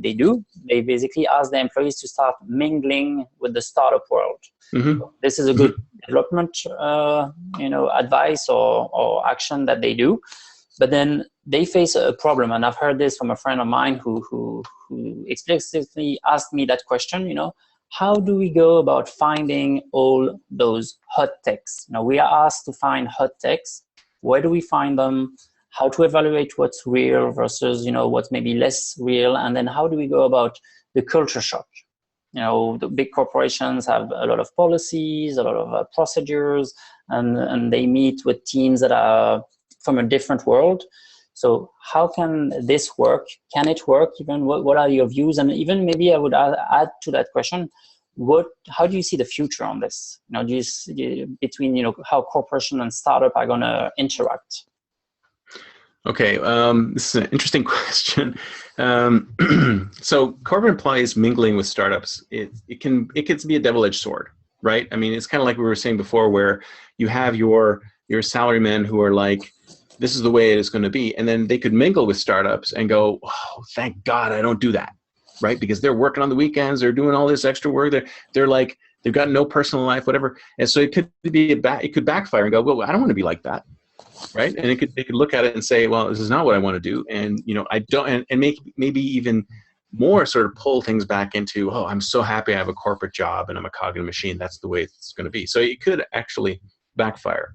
basically ask the employees to start mingling with the startup world. Mm-hmm. So this is a good development, advice or action that they do. But then they face a problem, and I've heard this from a friend of mine who explicitly asked me that question. How do we go about finding all those hot techs? We are asked to find hot techs. Where do we find them? How to evaluate what's real versus what's maybe less real, and then how do we go about the culture shock? The big corporations have a lot of policies, a lot of procedures, and they meet with teams that are from a different world. So how can this work? Can it work? Even what are your views? And even maybe I would add to that question, how do you see the future on this? Do you see between how corporation and startup are going to interact? Okay, this is an interesting question. So corporate employees mingling with startups, it gets to be a double-edged sword, right? I mean, it's kind of like we were saying before, where you have your salarymen who are like, this is the way it is going to be, and then they could mingle with startups and go, oh, thank God I don't do that, right? Because they're working on the weekends, they're doing all this extra work, they're like, they've got no personal life, whatever, and so it could backfire and go, well, I don't want to be like that. Right, and they could look at it and say, "Well, this is not what I want to do," and I don't, and maybe even more sort of pull things back into, "Oh, I'm so happy I have a corporate job and I'm a cog in a machine. That's the way it's going to be." So it could actually backfire,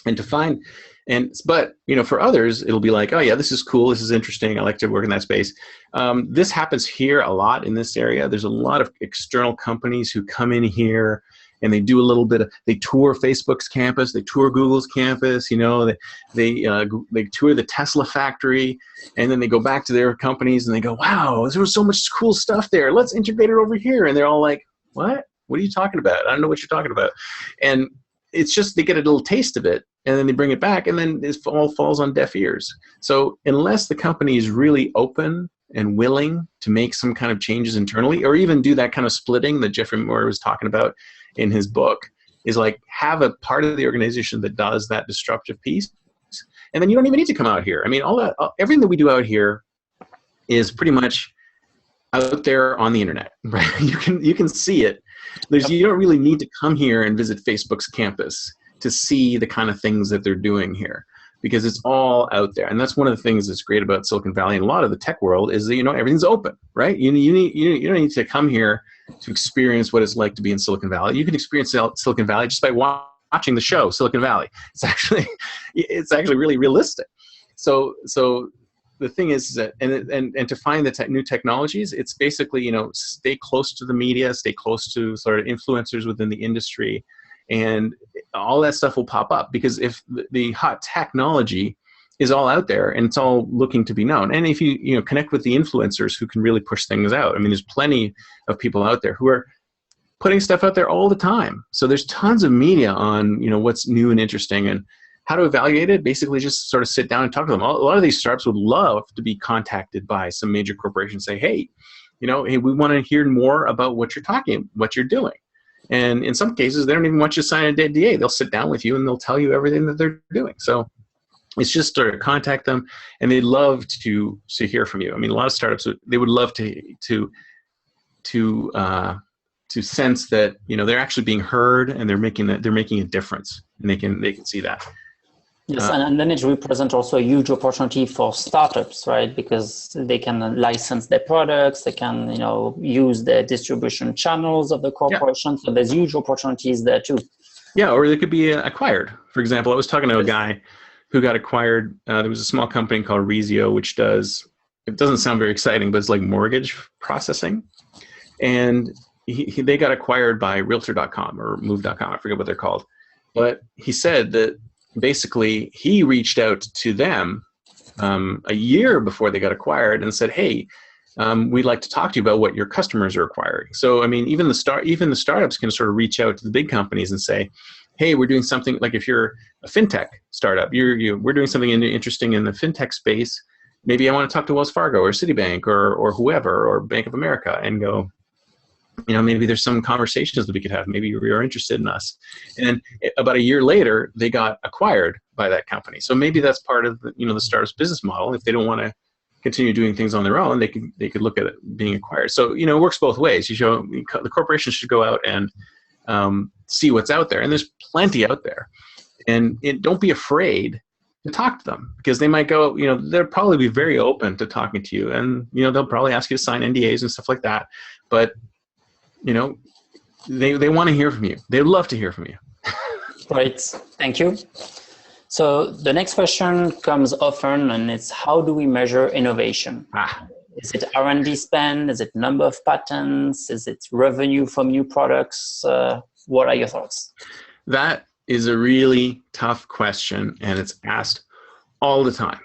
but for others, it'll be like, "Oh yeah, this is cool. This is interesting. I like to work in that space." This happens here a lot in this area. There's a lot of external companies who come in here. And they do a little bit they tour Facebook's campus, they tour Google's campus, they tour the Tesla factory, and then they go back to their companies and they go, wow, there was so much cool stuff there. Let's integrate it over here. And they're all like, what? What are you talking about? I don't know what you're talking about. And it's just they get a little taste of it, and then they bring it back, and then it all falls on deaf ears. So unless the company is really open and willing to make some kind of changes internally, or even do that kind of splitting that Geoffrey Moore was talking about in his book, is like have a part of the organization that does that disruptive piece, and then you don't even need to come out here. I mean, everything that we do out here is pretty much out there on the internet, right? You can see it. You don't really need to come here and visit Facebook's campus to see the kind of things that they're doing here, because it's all out there. And that's one of the things that's great about Silicon Valley and a lot of the tech world is that everything's open, right? You don't need to come here to experience what it's like to be in Silicon Valley. You can experience Silicon Valley just by watching the show Silicon Valley. It's actually really realistic. So the thing is that and to find the new technologies, it's basically stay close to the media, stay close to sort of influencers within the industry, and all that stuff will pop up, because if the hot technology is all out there and it's all looking to be known, and if you connect with the influencers who can really push things out, I mean, there's plenty of people out there who are putting stuff out there all the time. So there's tons of media on what's new and interesting, and how to evaluate it. Basically, just sort of sit down and talk to them. A lot of these startups would love to be contacted by some major corporation and say, hey, hey, we want to hear more about what you're doing. And in some cases, they don't even want you to sign a NDA. They'll sit down with you and they'll tell you everything that they're doing. So it's just to contact them, and they'd love to hear from you. I mean, a lot of startups, they would love to sense that they're actually being heard, and they're making a difference, and they can see that. Yes, and then it represents also a huge opportunity for startups, right? Because they can license their products, they can, use the distribution channels of the corporation. Yeah. So there's huge opportunities there too. Yeah, or they could be acquired. For example, I was talking to a guy who got acquired. There was a small company called Rezio, which it doesn't sound very exciting, but it's like mortgage processing. And they got acquired by Realtor.com or Move.com. I forget what they're called. But he said that basically he reached out to them a year before they got acquired and said, hey, we'd like to talk to you about what your customers are acquiring. So, I mean, even the startups can sort of reach out to the big companies and say, hey, we're doing something, like if you're a fintech startup, we're doing something interesting in the fintech space. Maybe I want to talk to Wells Fargo or Citibank or whoever, or Bank of America, and go, maybe there's some conversations that we could have. Maybe you're interested in us. And about a year later, they got acquired by that company. So maybe that's part of the startup's business model. If they don't want to continue doing things on their own, they could look at it being acquired. So it works both ways. The corporation should go out and see what's out there, and there's plenty out there. And don't be afraid to talk to them, because they might go, they'll probably be very open to talking to you, and they'll probably ask you to sign NDAs and stuff like that. But they want to hear from you. They'd love to hear from you. Great, thank you. So the next question comes often, and it's, how do we measure innovation? Is it R&D spend? Is it number of patents? Is it revenue from new products? What are your thoughts? That is a really tough question, and it's asked all the time.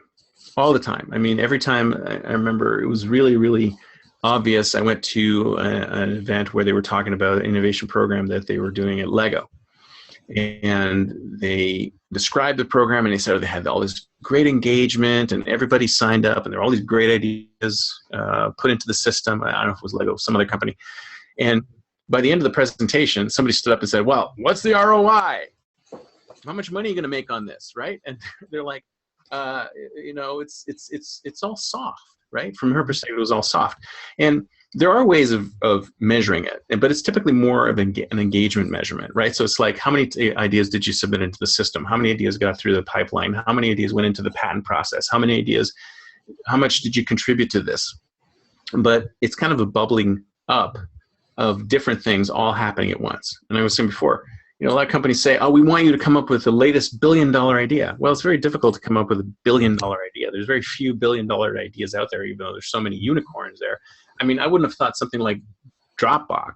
I mean, every time I remember, it was really, really obvious, I went to an event where they were talking about an innovation program that they were doing at Lego. And they described the program, and they said they had all this great engagement, and everybody signed up, and there were all these great ideas put into the system. I don't know if it was Lego, some other company. And by the end of the presentation, somebody stood up and said, well, what's the ROI? How much money are you going to make on this, right? And they're like, you know, it's all soft, right? From her perspective, it was all soft. And there are ways of measuring it, but it's typically more of an engagement measurement, right? So it's like, how many ideas did you submit into the system? How many ideas got through the pipeline? How many ideas went into the patent process? How many ideas, how much did you contribute to this? But it's kind of a bubbling up of different things all happening at once. And I was saying before, you know, a lot of companies say, oh, we want you to come up with the latest billion-dollar idea. Well, it's very difficult to come up with a billion-dollar idea. There's very few billion-dollar ideas out there, even though there's so many unicorns there. I mean, I wouldn't have thought something like Dropbox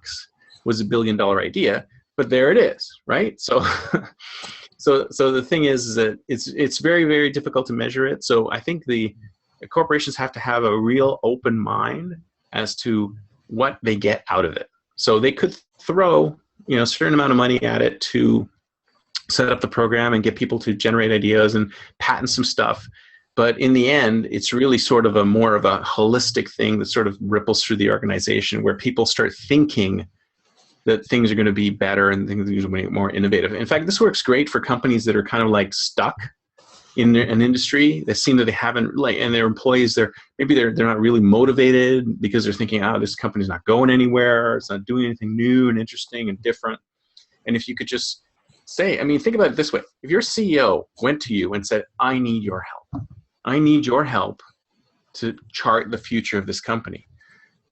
was a billion-dollar idea, but there it is, right? So, so the thing is that it's very, very difficult to measure it. So I think the corporations have to have a real open mind as to what they get out of it. So they could throw, you know, a certain amount of money at it to set up the program and get people to generate ideas and patent some stuff. But in the end, it's really sort of more of a holistic thing that sort of ripples through the organization, where people start thinking that things are going to be better and things are going to be more innovative. In fact, this works great for companies that are kind of like stuck in an industry that seem that they haven't, like, and their employees, they're not really motivated because they're thinking, oh, this company's not going anywhere, it's not doing anything new and interesting and different. And if you could just say, I mean, think about it this way: if your CEO went to you and said, I need your help, I need your help to chart the future of this company.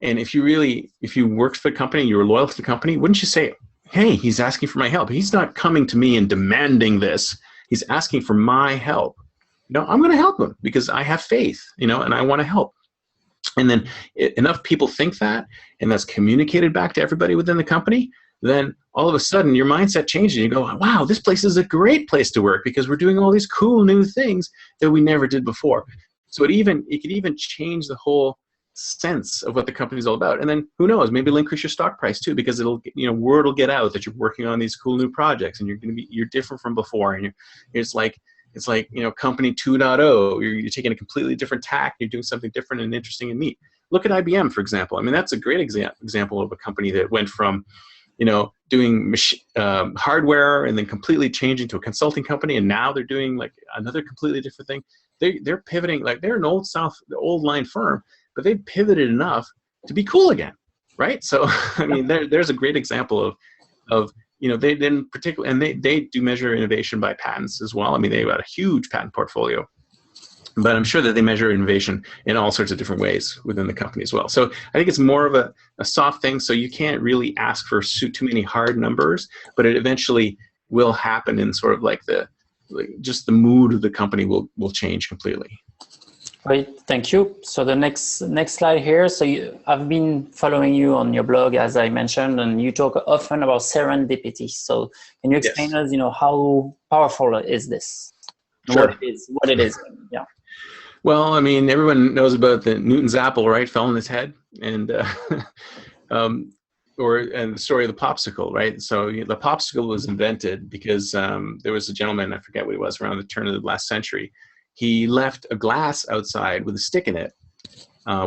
And if you worked for the company, you were loyal to the company, wouldn't you say, hey, he's asking for my help. He's not coming to me and demanding this. He's asking for my help. You know, I'm going to help him because I have faith, you know, and I want to help. And then enough people think that, and that's communicated back to everybody within the company, then all of a sudden your mindset changes. You go, wow, this place is a great place to work because we're doing all these cool new things that we never did before. So it could even change the whole sense of what the company's all about. And then who knows, maybe it'll increase your stock price too, because it'll, you know, word will get out that you're working on these cool new projects and you're different from before. And it's like, you know, company 2.0, you're taking a completely different tack. You're doing something different and interesting and neat. Look at IBM, for example. I mean, that's a great example of a company that went from, you know, doing hardware and then completely changing to a consulting company. And now they're doing like another completely different thing. They're pivoting, like they're an old line firm, but they've pivoted enough to be cool again, right? So, I mean, there's a great example of you know, they then particularly, and they do measure innovation by patents as well. I mean, they've got a huge patent portfolio, but I'm sure that they measure innovation in all sorts of different ways within the company as well. So I think it's more of a soft thing. So you can't really ask for too many hard numbers, but it eventually will happen in sort of like just the mood of the company will change completely. Great, thank you. So the next slide here. So I've been following you on your blog, as I mentioned, and you talk often about serendipity. So can you explain us, you know, how powerful is this? Sure. What it is? Yeah. Well, I mean, everyone knows about Newton's apple, right? Fell on his head, and and the story of the popsicle, right? So the popsicle was invented because there was a gentleman, I forget what he was, around the turn of the last century. He left a glass outside with a stick in it,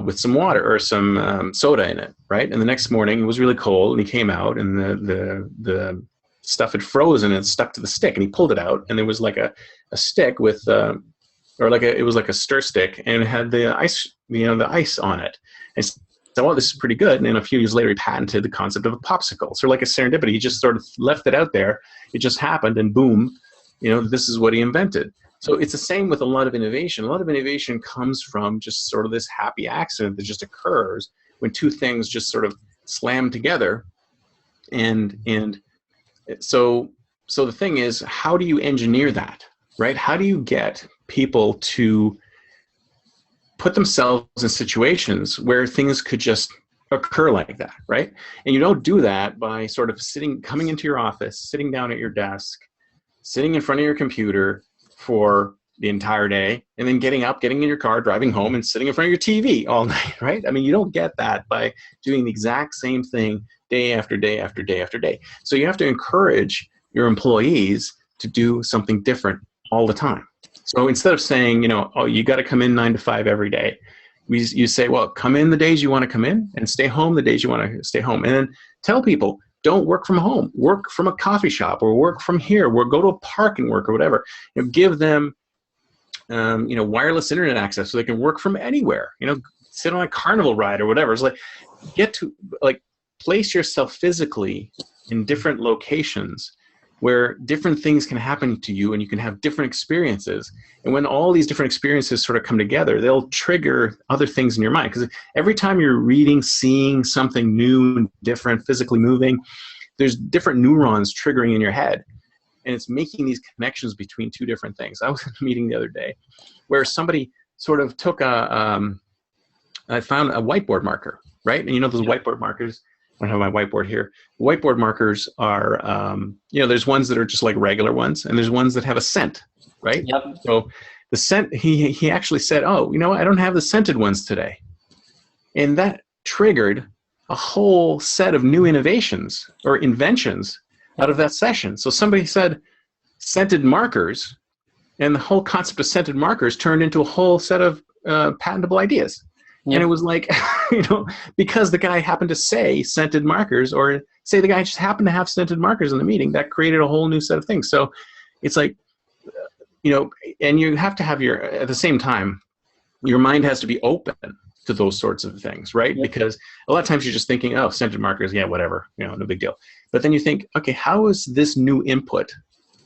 with some water or some soda in it, right? And the next morning it was really cold, and he came out, and the stuff had frozen and it stuck to the stick, and he pulled it out, and there was like a stick with, it was like a stir stick, and it had the ice, you know, the ice on it. And so, well, this is pretty good. And then a few years later, he patented the concept of a popsicle. So like a serendipity, he just sort of left it out there. It just happened, and boom, you know, this is what he invented. So it's the same with a lot of innovation. A lot of innovation comes from just sort of this happy accident that just occurs when two things just sort of slam together. And so the thing is, how do you engineer that, right? How do you get people to put themselves in situations where things could just occur like that, right? And you don't do that by sort of coming into your office, sitting down at your desk, sitting in front of your computer for the entire day, and then getting up, getting in your car, driving home, and sitting in front of your TV all night, right? I mean, you don't get that by doing the exact same thing day after day after day after day. So you have to encourage your employees to do something different all the time. So instead of saying, oh, you got to come in 9 to 5 every day, you say, well, come in the days you want to come in and stay home the days you want to stay home. And then tell people, don't work from home, work from a coffee shop, or work from here, or go to a park and work, or whatever. Give them wireless internet access so they can work from anywhere, sit on a carnival ride or whatever. It's like, get to place yourself physically in different locations where different things can happen to you and you can have different experiences. And when all these different experiences sort of come together, they'll trigger other things in your mind. Because every time you're reading, seeing something new and different, physically moving, there's different neurons triggering in your head. And it's making these connections between two different things. I was in a meeting the other day where somebody sort of took I found a whiteboard marker, right? And those whiteboard markers, I don't have my whiteboard here. Whiteboard markers are, there's ones that are just like regular ones, and there's ones that have a scent, right? Yep. So the scent, he actually said, oh, I don't have the scented ones today. And that triggered a whole set of new innovations or inventions out of that session. So somebody said scented markers, and the whole concept of scented markers turned into a whole set of patentable ideas. Yep. And it was like, because the guy happened to say scented markers, or say the guy just happened to have scented markers in the meeting, that created a whole new set of things. So it's like, and you have to have at the same time, your mind has to be open to those sorts of things, right? Yep. Because a lot of times you're just thinking, oh, scented markers, yeah, whatever, no big deal. But then you think, okay, how is this new input?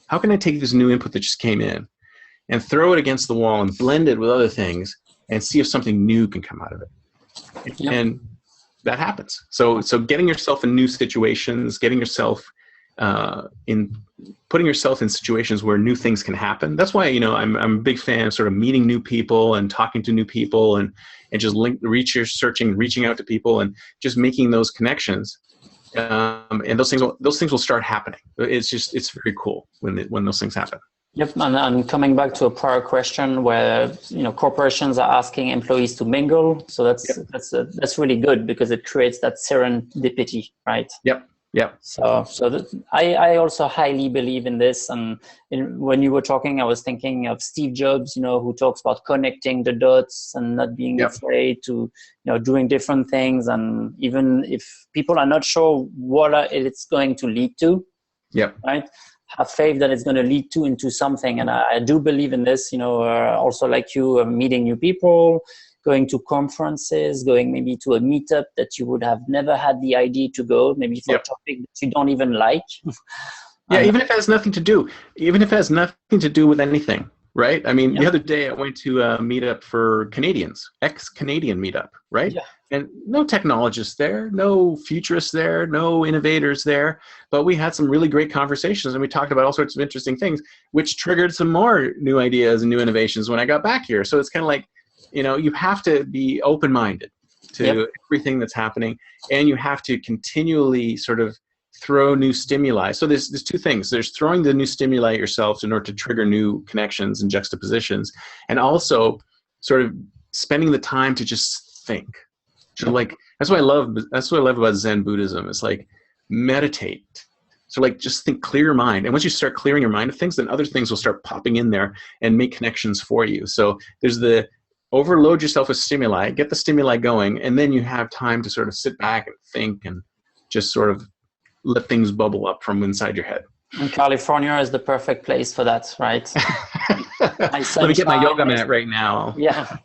How can I take this new input that just came in and throw it against the wall and blend it with other things and see if something new can come out of it? Yep. And that happens. So getting yourself in new situations, getting yourself putting yourself in situations where new things can happen. That's why, I'm a big fan of sort of meeting new people and talking to new people and just reaching out to people and just making those connections. And those things will start happening. It's very cool when those things happen. Yep, and coming back to a prior question where corporations are asking employees to mingle, so that's really good because it creates that serendipity, right? Yep. I also highly believe in this. And when you were talking, I was thinking of Steve Jobs, who talks about connecting the dots and not being afraid to, doing different things. And even if people are not sure what it's going to lead to, right? Have faith that it's going to lead into something. And I do believe in this, also like you, meeting new people, going to conferences, going maybe to a meetup that you would have never had the idea to go, maybe for a topic that you don't even like. Even if it has nothing to do with anything, right? I mean, the other day I went to a meetup for Canadians, ex-Canadian meetup, right? Yeah. And no technologists there, no futurists there, no innovators there, but we had some really great conversations and we talked about all sorts of interesting things, which triggered some more new ideas and new innovations when I got back here. So it's kind of like, you have to be open-minded to everything that's happening, and you have to continually sort of throw new stimuli. So there's two things. There's throwing the new stimuli at yourself in order to trigger new connections and juxtapositions, and also sort of spending the time to just think. So like that's what I love about Zen Buddhism. It's like meditate. So like just think, clear your mind. And once you start clearing your mind of things, then other things will start popping in there and make connections for you. So there's the overload yourself with stimuli, get the stimuli going, and then you have time to sort of sit back and think and just sort of let things bubble up from inside your head. And California is the perfect place for that, right? Let me get my yoga mat right now. Yeah.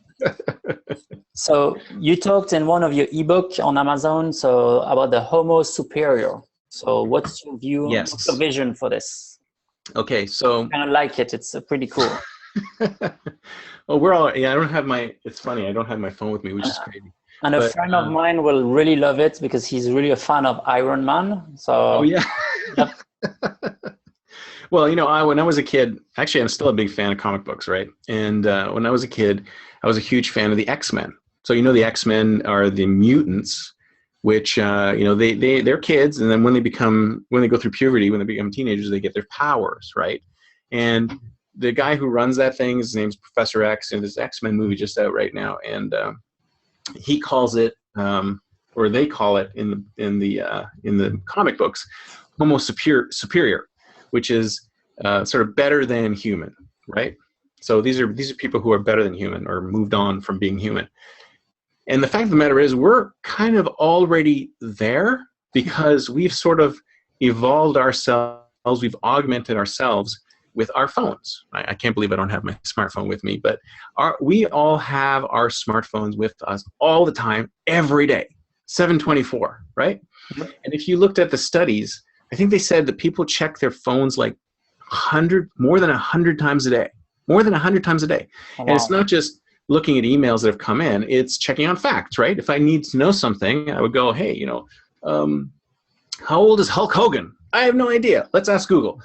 So you talked in one of your ebook on Amazon about the Homo superior. So what's your view, what's your vision for this? Okay, so... I kind of like it. It's pretty cool. Well, it's funny, I don't have my phone with me, which is crazy. And a friend of mine will really love it because he's really a fan of Iron Man. So, oh, yeah. Well, when I was a kid, actually, I'm still a big fan of comic books, right? And when I was a kid, I was a huge fan of the X-Men. So, the X-Men are the mutants, which, they're kids. And then when they go through puberty, when they become teenagers, they get their powers, right? And the guy who runs that thing, his name's Professor X, and there's an X-Men movie just out right now, and he calls it, or they call it in the comic books, Homo superior, which is sort of better than human, right? So these are people who are better than human or moved on from being human. And the fact of the matter is, we're kind of already there because we've sort of evolved ourselves, we've augmented ourselves with our phones. I can't believe I don't have my smartphone with me, but we all have our smartphones with us all the time, every day, 7/24, right? Mm-hmm. And if you looked at the studies, I think they said that people check their phones like more than 100 times a day. More than 100 times a day. Oh, wow. And it's not just looking at emails that have come in, it's checking on facts, right? If I need to know something, I would go, hey, how old is Hulk Hogan? I have no idea. Let's ask Google,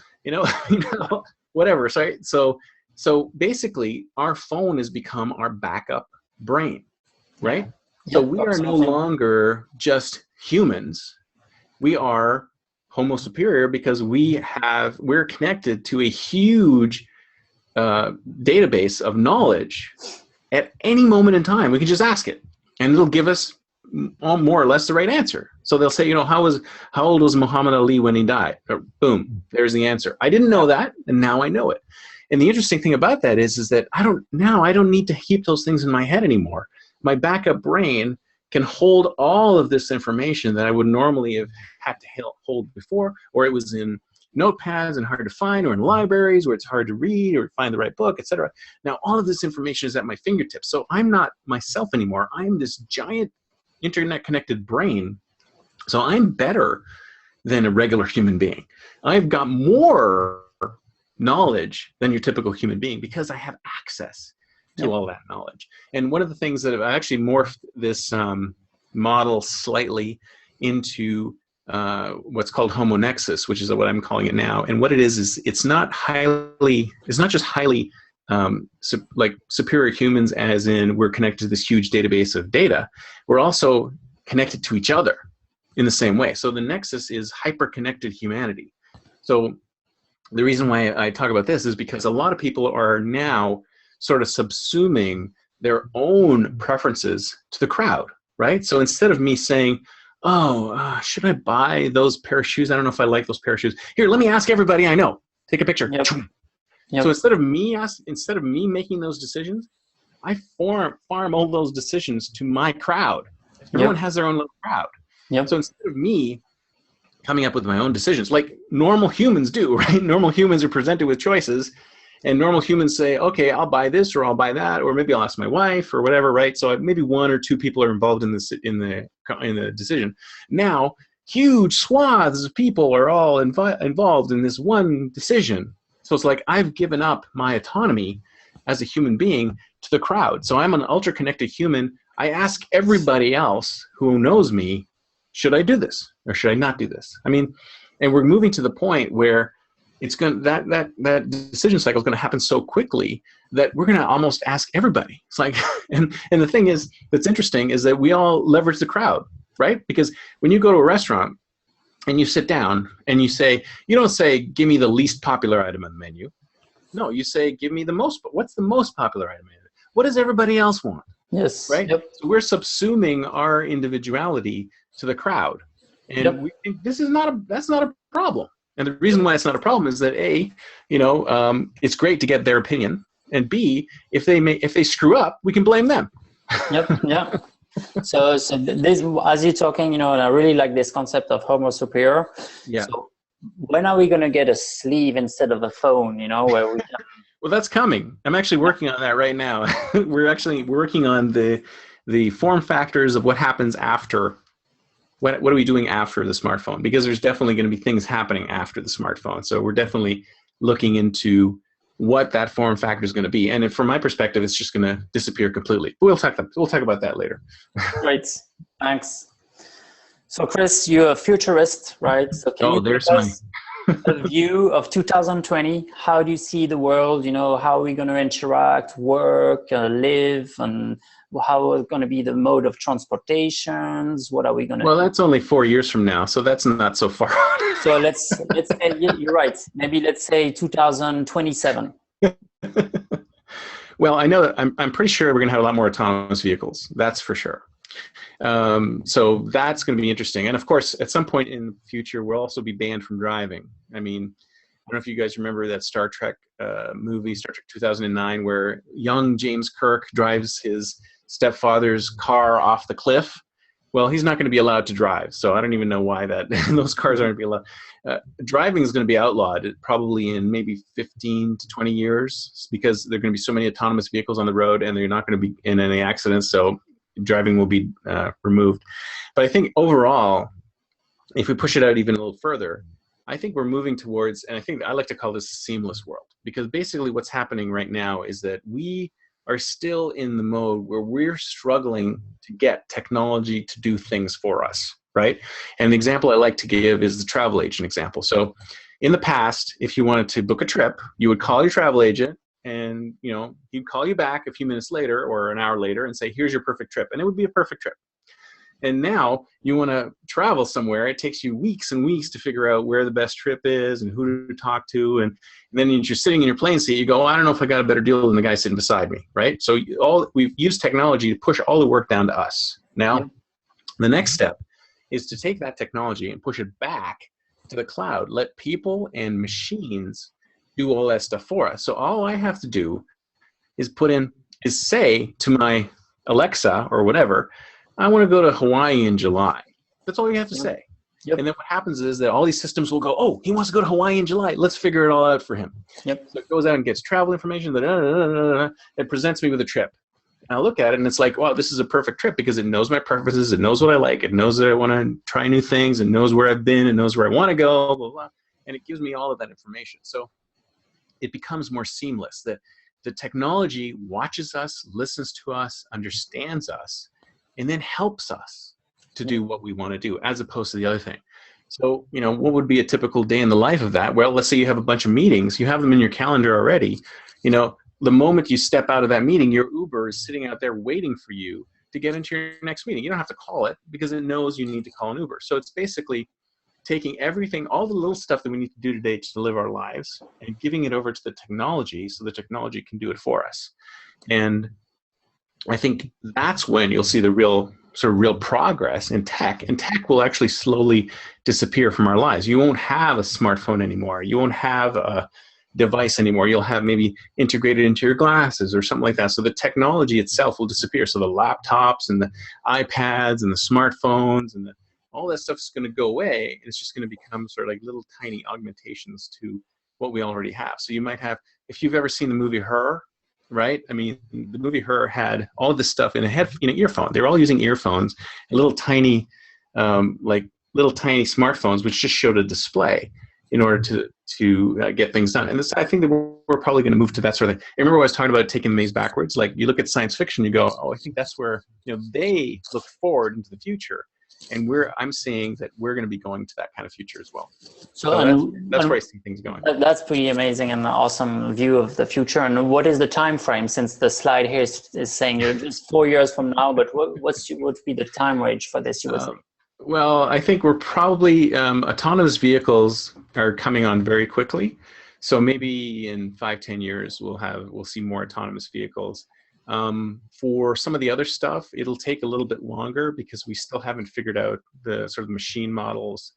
whatever. So basically our phone has become our backup brain, right? Yeah. So we are no longer just humans. We are Homo superior because we're connected to a huge database of knowledge at any moment in time. We can just ask it and it'll give us more or less the right answer. So they'll say, how old was Muhammad Ali when he died? Or, boom, there's the answer. I didn't know that, and now I know it. And the interesting thing about that is that I don't need to keep those things in my head anymore. My backup brain can hold all of this information that I would normally have had to hold before, or it was in notepads and hard to find, or in libraries where it's hard to read or find the right book, etc. Now, all of this information is at my fingertips. So I'm not myself anymore. I'm this giant internet-connected brain. So I'm better than a regular human being. I've got more knowledge than your typical human being because I have access to all that knowledge. And one of the things that I actually morphed this model slightly into what's called Homo Nexus, which is what I'm calling it now. And what it is it's not just highly superior humans, as in we're connected to this huge database of data. We're also connected to each other in the same way. So the Nexus is hyper-connected humanity. So the reason why I talk about this is because a lot of people are now sort of subsuming their own preferences to the crowd, right? So instead of me saying, should I buy those pair of shoes? I don't know if I like those pair of shoes. Here, let me ask everybody I know. Take a picture. Yep. Yep. So instead of me making those decisions, I farm all those decisions to my crowd. Everyone has their own little crowd. Yep. So instead of me coming up with my own decisions, like normal humans do, right? Normal humans are presented with choices, and normal humans say, okay, I'll buy this, or I'll buy that, or maybe I'll ask my wife, or whatever, right? So maybe one or two people are involved in this in the decision. Now, huge swaths of people are all involved in this one decision. So it's like I've given up my autonomy as a human being to the crowd. So I'm an ultra-connected human. I ask everybody else who knows me, should I do this or should I not do this? I mean, and we're moving to the point where it's going that decision cycle is going to happen so quickly that we're going to almost ask everybody. It's like, and the thing is that's interesting is that we all leverage the crowd, right? Because when you go to a restaurant and you sit down and you don't say, give me the least popular item on the menu. No, you say, give me what's the most popular item? What does everybody else want? Yes. Right? Yep. So we're subsuming our individuality to the crowd. And we think that's not a problem. And the reason why it's not a problem is that A, it's great to get their opinion. And B, if they screw up, we can blame them. Yep. Yeah. So this, as you're talking, and I really like this concept of Homo superior. Yeah. So when are we going to get a sleeve instead of a phone, where we can... Well, that's coming. I'm actually working on that right now. We're actually working on the form factors of what happens after. What are we doing after the smartphone? Because there's definitely going to be things happening after the smartphone. So we're definitely looking into what that form factor is going to be. And from my perspective, it's just going to disappear completely. We'll talk about that later. Great. Thanks. So Chris, you're a futurist, right? So can you there's give us a view of 2020? How do you see the world? How are we going to interact, work, live, and how is going to be the mode of transportations? What are we going to... Well, that's only 4 years from now, so that's not so far. So let's say, you're right. Maybe let's say 2027. Well, I know that I'm pretty sure we're going to have a lot more autonomous vehicles. That's for sure. So that's going to be interesting. And of course, at some point in the future, we'll also be banned from driving. I mean, I don't know if you guys remember that Star Trek movie, Star Trek 2009, where young James Kirk drives his stepfather's car off the cliff. Well, he's not going to be allowed to drive. So I don't even know why that those cars aren't going to be allowed. Driving is going to be outlawed probably in maybe 15 to 20 years because there are going to be so many autonomous vehicles on the road and they're not going to be in any accidents. So driving will be removed. But I think overall, if we push it out even a little further, I think we're moving towards, and I think I like to call this a seamless world, because basically what's happening right now is that we are still in the mode where we're struggling to get technology to do things for us, right? And the example I like to give is the travel agent example. So in the past, if you wanted to book a trip, you would call your travel agent and he'd call you back a few minutes later or an hour later and say, here's your perfect trip. And it would be a perfect trip. And now you want to travel somewhere, it takes you weeks and weeks to figure out where the best trip is and who to talk to. And then you're sitting in your plane seat, you go, I don't know if I got a better deal than the guy sitting beside me, right? So we've used technology to push all the work down to us. Now, the next step is to take that technology and push it back to the cloud. Let people and machines do all that stuff for us. So all I have to do is say to my Alexa or whatever, I want to go to Hawaii in July. That's all you have to say. Yep. And then what happens is that all these systems will go, oh, he wants to go to Hawaii in July. Let's figure it all out for him. Yep. So it goes out and gets travel information. It presents me with a trip. And I look at it and it's like, wow, this is a perfect trip because it knows my preferences. It knows what I like. It knows that I want to try new things. It knows where I've been. It knows where I want to go, blah, blah. And it gives me all of that information. So it becomes more seamless that the technology watches us, listens to us, understands us, and then helps us to do what we want to do, as opposed to the other thing. So, what would be a typical day in the life of that? Well, let's say you have a bunch of meetings. You have them in your calendar already. The moment you step out of that meeting, your Uber is sitting out there waiting for you to get into your next meeting. You don't have to call it because it knows you need to call an Uber. So it's basically taking everything, all the little stuff that we need to do today to live our lives and giving it over to the technology so the technology can do it for us. And I think that's when you'll see the real progress in tech, and tech will actually slowly disappear from our lives. You won't have a smartphone anymore. You won't have a device anymore. You'll have maybe integrated into your glasses or something like that. So the technology itself will disappear. So the laptops and the iPads and the smartphones and all that stuff is going to go away. And it's just going to become sort of like little tiny augmentations to what we already have. So you might have, if you've ever seen the movie Her, right? I mean, the movie Her had all this stuff in a earphone. They were all using earphones, and little tiny smartphones, which just showed a display in order to get things done. And I think that we're probably going to move to that sort of thing. I remember I was talking about taking things backwards. Like you look at science fiction, you go, oh, I think that's where they look forward into the future. And I'm seeing that we're going to be going to that kind of future as well. So that's where I see things going. That's pretty amazing and an awesome view of the future. And what is the time frame? Since the slide here is saying you're just 4 years from now, but what would be the time range for this, you would say? Well, I think we're probably autonomous vehicles are coming on very quickly. So maybe in 5-10 years we'll see more autonomous vehicles. For some of the other stuff, it'll take a little bit longer because we still haven't figured out the sort of machine models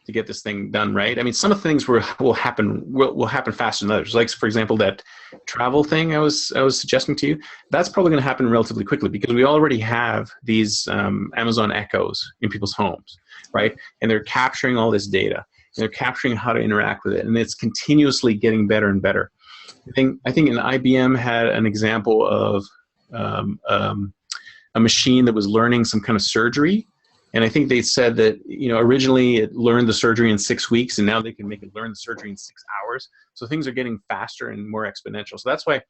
to get this thing done right. I mean, some of the things will happen faster than others. Like, for example, that travel thing I was suggesting to you, that's probably going to happen relatively quickly because we already have these Amazon Echoes in people's homes, right? And they're capturing all this data. And they're capturing how to interact with it, and it's continuously getting better and better. I think an IBM had an example of a machine that was learning some kind of surgery. And I think they said that, originally it learned the surgery in 6 weeks, and now they can make it learn the surgery in 6 hours. So things are getting faster and more exponential. So that's why,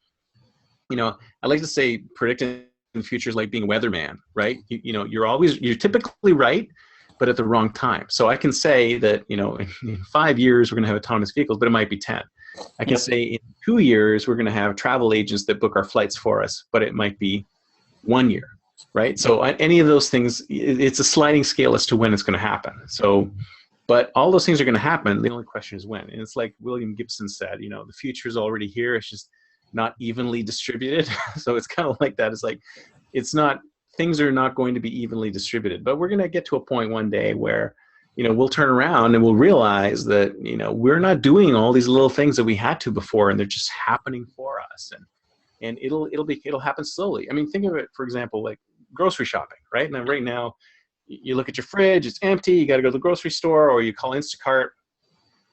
I like to say predicting the future is like being a weatherman, right? You're typically right, but at the wrong time. So I can say that, in 5 years, we're going to have autonomous vehicles, but it might be 10. I can say in 2 years, we're going to have travel agents that book our flights for us, but it might be 1 year, right? So any of those things, it's a sliding scale as to when it's going to happen. So, but all those things are going to happen. The only question is when. And it's like William Gibson said, the future is already here. It's just not evenly distributed. So it's kind of like that. It's like, it's not, things are not going to be evenly distributed, but we're going to get to a point one day where, we'll turn around and we'll realize that, we're not doing all these little things that we had to before, and they're just happening for us. And it'll happen slowly. I mean, think of it, for example, like grocery shopping, right? And right now, you look at your fridge, it's empty, you got to go to the grocery store, or you call Instacart.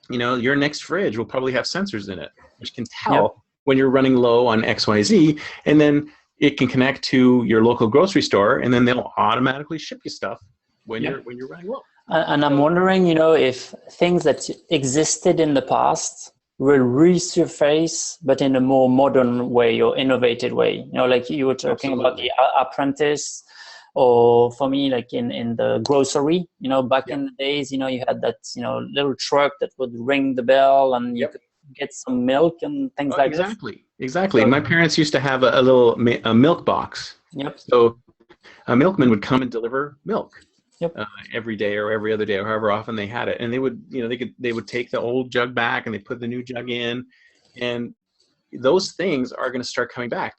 Your next fridge will probably have sensors in it, which can tell when you're running low on XYZ, and then it can connect to your local grocery store, and then they'll automatically ship you stuff when you're running low. And I'm wondering, if things that existed in the past will resurface, but in a more modern way or innovative way. Like you were talking about the apprentice, or for me, like in the grocery, back in the days, you had that, little truck that would ring the bell, and you could get some milk and things like that. Exactly. My parents used to have a milk box. Yep. So a milkman would come and deliver milk. Yep. Every day or every other day, or however often they had it, and they would, they would take the old jug back and they put the new jug in, and those things are going to start coming back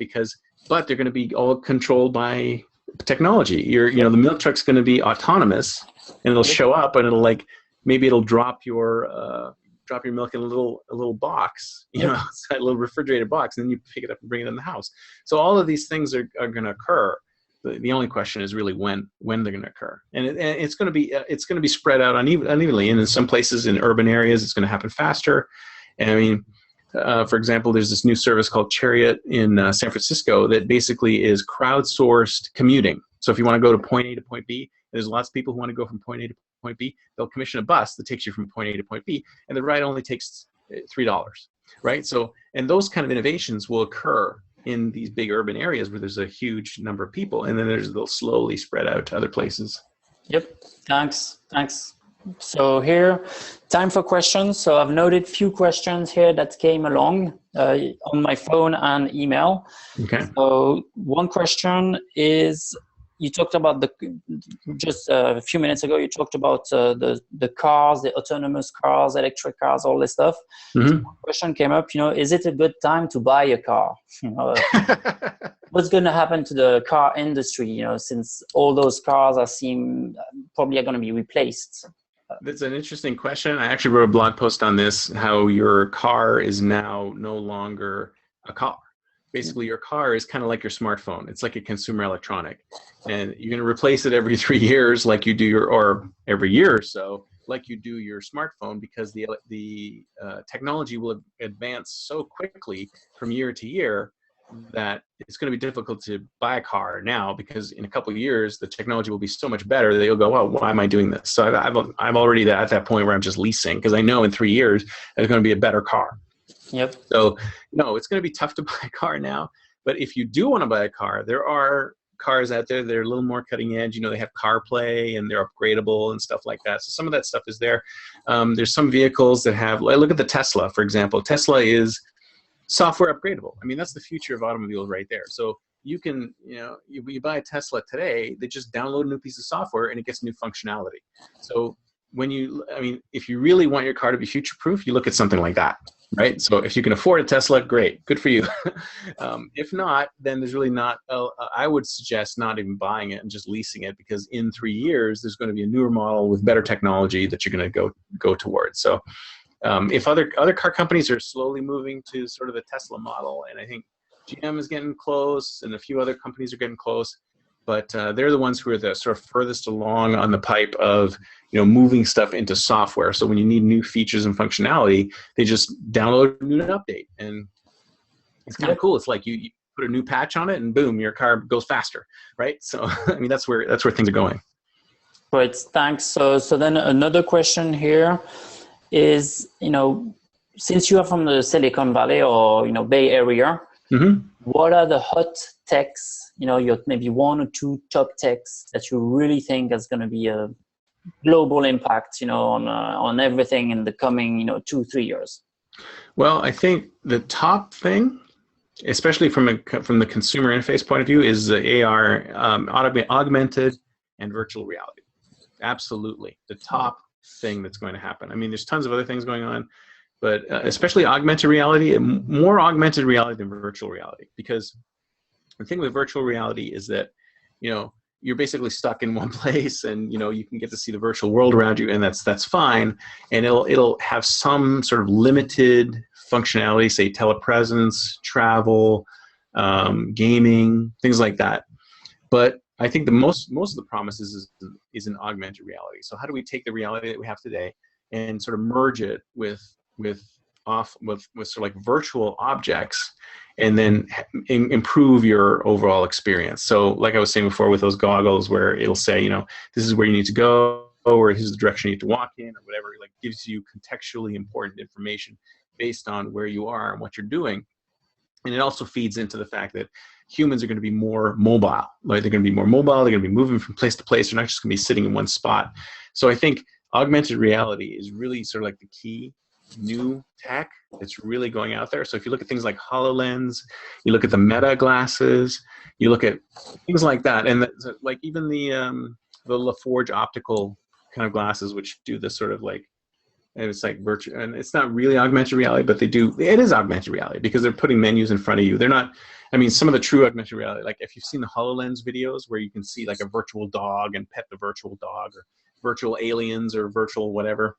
but they're going to be all controlled by technology. The milk truck's going to be autonomous, and it'll show up, and maybe it'll drop your milk in a little box, a little refrigerated box, and then you pick it up and bring it in the house. So all of these things are going to occur. The only question is really when they're going to occur, and it's going to be spread out unevenly. And in some places, in urban areas, it's going to happen faster. And I mean, for example, there's this new service called Chariot in San Francisco that basically is crowdsourced commuting. So if you want to go to point A to point B, there's lots of people who want to go from point A to point B. They'll commission a bus that takes you from point A to point B, and the ride only takes $3, right? So, and those kind of innovations will occur in these big urban areas where there's a huge number of people, and then they'll slowly spread out to other places. Yep. Thanks. So here, time for questions. So I've noted few questions here that came along on my phone and email. Okay. So one question is, you talked about just a few minutes ago, you talked about the cars, the autonomous cars, electric cars, all this stuff. Mm-hmm. So one question came up, is it a good time to buy a car? What's going to happen to the car industry, since all those cars probably are going to be replaced? That's an interesting question. I actually wrote a blog post on this, how your car is now no longer a car. Basically, your car is kind of like your smartphone. It's like a consumer electronic, and you're going to replace it every 3 years, like you do or every year or so, like you do your smartphone, because the technology will advance so quickly from year to year that it's going to be difficult to buy a car now, because in a couple of years the technology will be so much better that you'll go, well, why am I doing this? So I'm already at that point where I'm just leasing, because I know in 3 years there's going to be a better car. Yep. So no, it's going to be tough to buy a car now. But if you do want to buy a car, there are cars out there that are a little more cutting edge. They have CarPlay and they're upgradable and stuff like that. So some of that stuff is there. There's some vehicles that have, look at the Tesla, for example. Tesla is software upgradable. I mean, that's the future of automobiles right there. So you can, you buy a Tesla today, they just download a new piece of software and it gets new functionality. So if you really want your car to be future-proof, you look at something like that, right? So if you can afford a Tesla, great, good for you. If not, then there's really not, I would suggest not even buying it and just leasing it, because in 3 years, there's going to be a newer model with better technology that you're going to go towards. So if other car companies are slowly moving to sort of the Tesla model, and I think GM is getting close and a few other companies are getting close, but they're the ones who are the sort of furthest along on the pipe of moving stuff into software. So when you need new features and functionality, they just download a new update, and it's kind of cool. It's like you put a new patch on it, and boom, your car goes faster, right? So I mean, that's where things are going. Great, thanks. So then another question here is, since you are from the Silicon Valley or Bay Area, mm-hmm. What are the hot techs, your maybe one or two top techs that you really think is going to be a global impact, on everything in the coming, 2-3 years? Well, I think the top thing, especially from the consumer interface point of view, is the AR, augmented and virtual reality. Absolutely, the top thing that's going to happen. I mean, there's tons of other things going on. but especially augmented reality, more augmented reality than virtual reality. Because the thing with virtual reality is that, you're basically stuck in one place, and you can get to see the virtual world around you, and that's fine. And it'll have some sort of limited functionality, say telepresence, travel, gaming, things like that. But I think the most of the promise is in augmented reality. So how do we take the reality that we have today and sort of merge it with sort of like virtual objects, and then improve your overall experience? So like I was saying before, with those goggles, where it'll say, this is where you need to go, or here's the direction you need to walk in, or whatever, like gives you contextually important information based on where you are and what you're doing. And it also feeds into the fact that humans are going to be more mobile. Like they're going to be more mobile. They're going to be moving from place to place. They're not just going to be sitting in one spot. So I think augmented reality is really sort of like the key new tech that's really going out there. So if you look at things like HoloLens, you look at the Meta glasses, you look at things like that, and like even the LaForge optical kind of glasses, which do this sort of like, and it's like virtual, and it's not really augmented reality, but it is augmented reality, because they're putting menus in front of you. They're not, some of the true augmented reality, like if you've seen the HoloLens videos where you can see like a virtual dog and pet the virtual dog, or virtual aliens, or virtual whatever.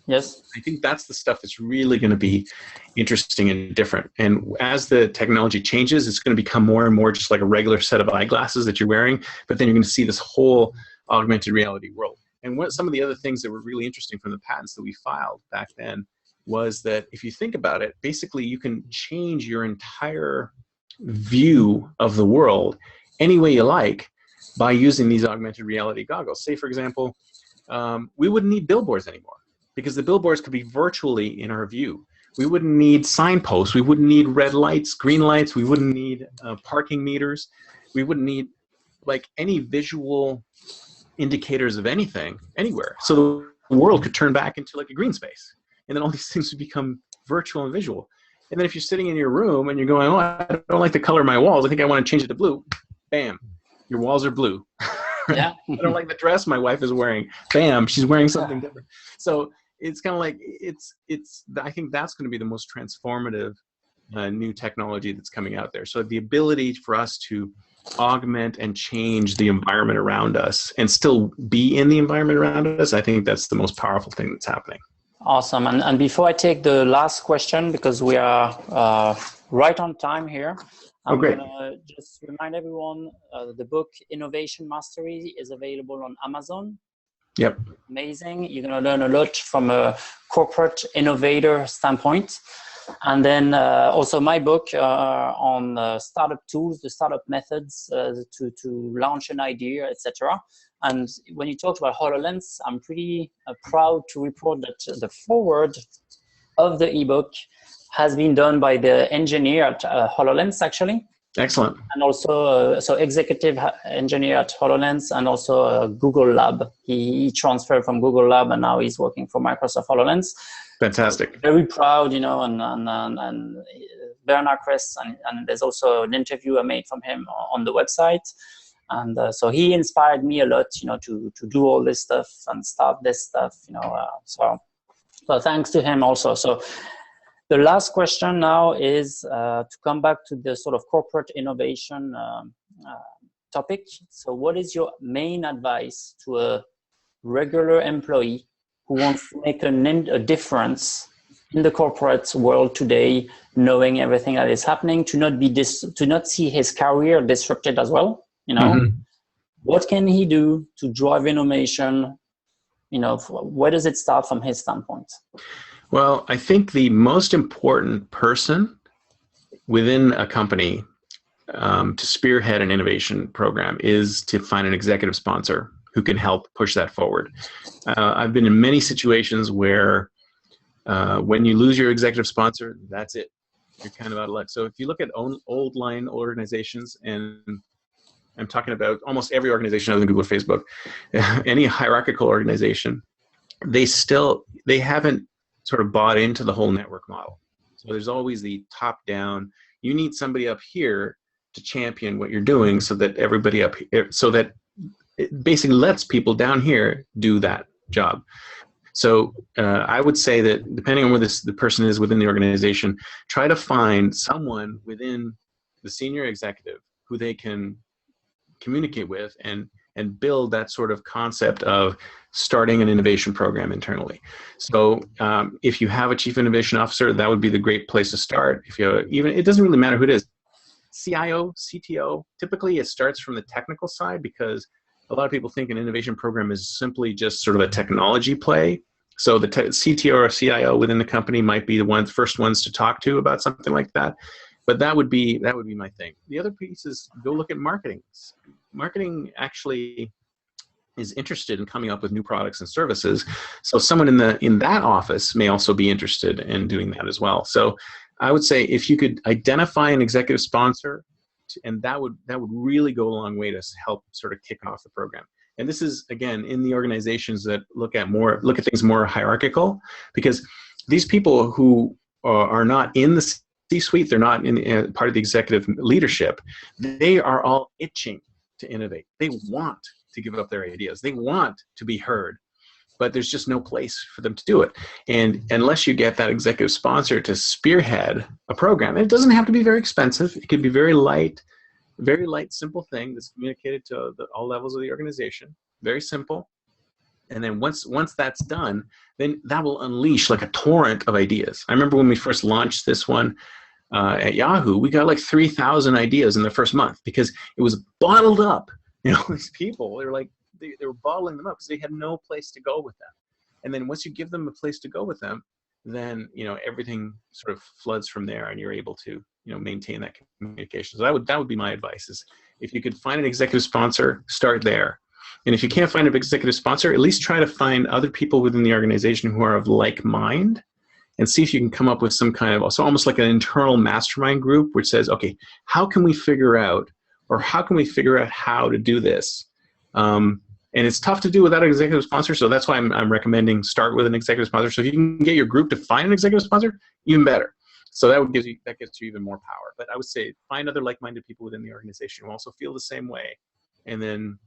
Yes. I think that's the stuff that's really going to be interesting and different. And as the technology changes, it's going to become more and more just like a regular set of eyeglasses that you're wearing, but then you're going to see this whole augmented reality world. And some of the other things that were really interesting from the patents that we filed back then was that if you think about it, basically you can change your entire view of the world any way you like by using these augmented reality goggles. Say, for example, we wouldn't need billboards anymore, because the billboards could be virtually in our view. We wouldn't need signposts. We wouldn't need red lights, green lights. We wouldn't need parking meters. We wouldn't need like any visual indicators of anything anywhere. So the world could turn back into like a green space, and then all these things would become virtual and visual. And then if you're sitting in your room and you're going, oh, I don't like the color of my walls, I think I want to change it to blue. Bam, your walls are blue. Yeah. I don't like the dress my wife is wearing. Bam, she's wearing something different. So it's kind of like, I think that's going to be the most transformative new technology that's coming out there. So the ability for us to augment and change the environment around us and still be in the environment around us, I think that's the most powerful thing that's happening. Awesome. And before I take the last question, because we are right on time here, I'm going to just remind everyone the book Innovation Mastery is available on Amazon. Yep. Amazing. You're going to learn a lot from a corporate innovator standpoint. And then also my book on startup tools, the startup methods to launch an idea, etc. And when you talked about HoloLens, I'm pretty proud to report that the foreword of the ebook has been done by the engineer at HoloLens, actually. Excellent. And also, so executive engineer at HoloLens, and also Google Lab. He transferred from Google Lab, and now he's working for Microsoft HoloLens. Fantastic. Very proud, and Bernard Kress, and there's also an interview I made from him on the website. And so he inspired me a lot, to do all this stuff and start this stuff, so thanks to him also. So the last question now is to come back to the sort of corporate innovation topic. So what is your main advice to a regular employee who wants to make a difference in the corporate world today, knowing everything that is happening, to not see his career disrupted as well? Mm-hmm. What can he do to drive innovation? Where does it start from his standpoint? Well, I think the most important person within a company to spearhead an innovation program is to find an executive sponsor who can help push that forward. I've been in many situations where when you lose your executive sponsor, that's it. You're kind of out of luck. So if you look at old line organizations, and I'm talking about almost every organization other than Google, Facebook, any hierarchical organization, they haven't sort of bought into the whole network model. So there's always the top down. You need somebody up here to champion what you're doing, so that everybody up here, so that it basically lets people down here do that job. So I would say that depending on where the person is within the organization, try to find someone within the senior executive who they can communicate with and build that sort of concept of starting an innovation program internally. So if you have a chief innovation officer, that would be the great place to start. If you even, it doesn't really matter who it is, CIO, CTO, typically it starts from the technical side, because a lot of people think an innovation program is simply just sort of a technology play. So the CTO or CIO within the company might be the first ones to talk to about something like that. But that would be my thing. The other piece is go look at marketing. Marketing actually is interested in coming up with new products and services. So someone in that office may also be interested in doing that as well. So I would say if you could identify an executive sponsor, and that would really go a long way to help sort of kick off the program. And this is, again, in the organizations that look at things more hierarchical, because these people who are not in the C-suite, they're not in part of the executive leadership, they are all itching to innovate. They want to give up their ideas. They want to be heard, but there's just no place for them to do it. And unless you get that executive sponsor to spearhead a program, and it doesn't have to be very expensive. It could be very light, simple thing that's communicated to all levels of the organization. Very simple. And then once that's done, then that will unleash like a torrent of ideas. I remember when we first launched this one at Yahoo, we got like 3,000 ideas in the first month because it was bottled up. These people, they were bottling them up because they had no place to go with them. And then once you give them a place to go with them, then everything sort of floods from there, and you're able to maintain that communication. So that would be my advice: is if you could find an executive sponsor, start there. And if you can't find an executive sponsor, at least try to find other people within the organization who are of like mind, and see if you can come up with some kind of, so almost like an internal mastermind group, which says, okay, how can we figure out how to do this? And it's tough to do without an executive sponsor, so that's why I'm recommending start with an executive sponsor. So if you can get your group to find an executive sponsor, even better. So that gives you even more power. But I would say find other like-minded people within the organization who also feel the same way, and then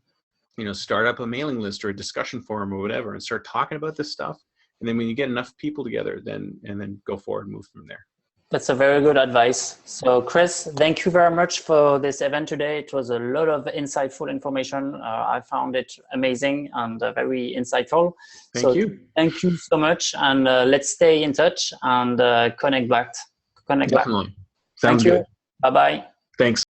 start up a mailing list or a discussion forum or whatever, and start talking about this stuff. And then when you get enough people together, then go forward and move from there. That's a very good advice. So Chris, thank you very much for this event today. It was a lot of insightful information. I found it amazing and very insightful. Thank you. Thank you so much. And let's stay in touch and connect back. Definitely. Thank Sounds you. good. Bye-bye. Thanks.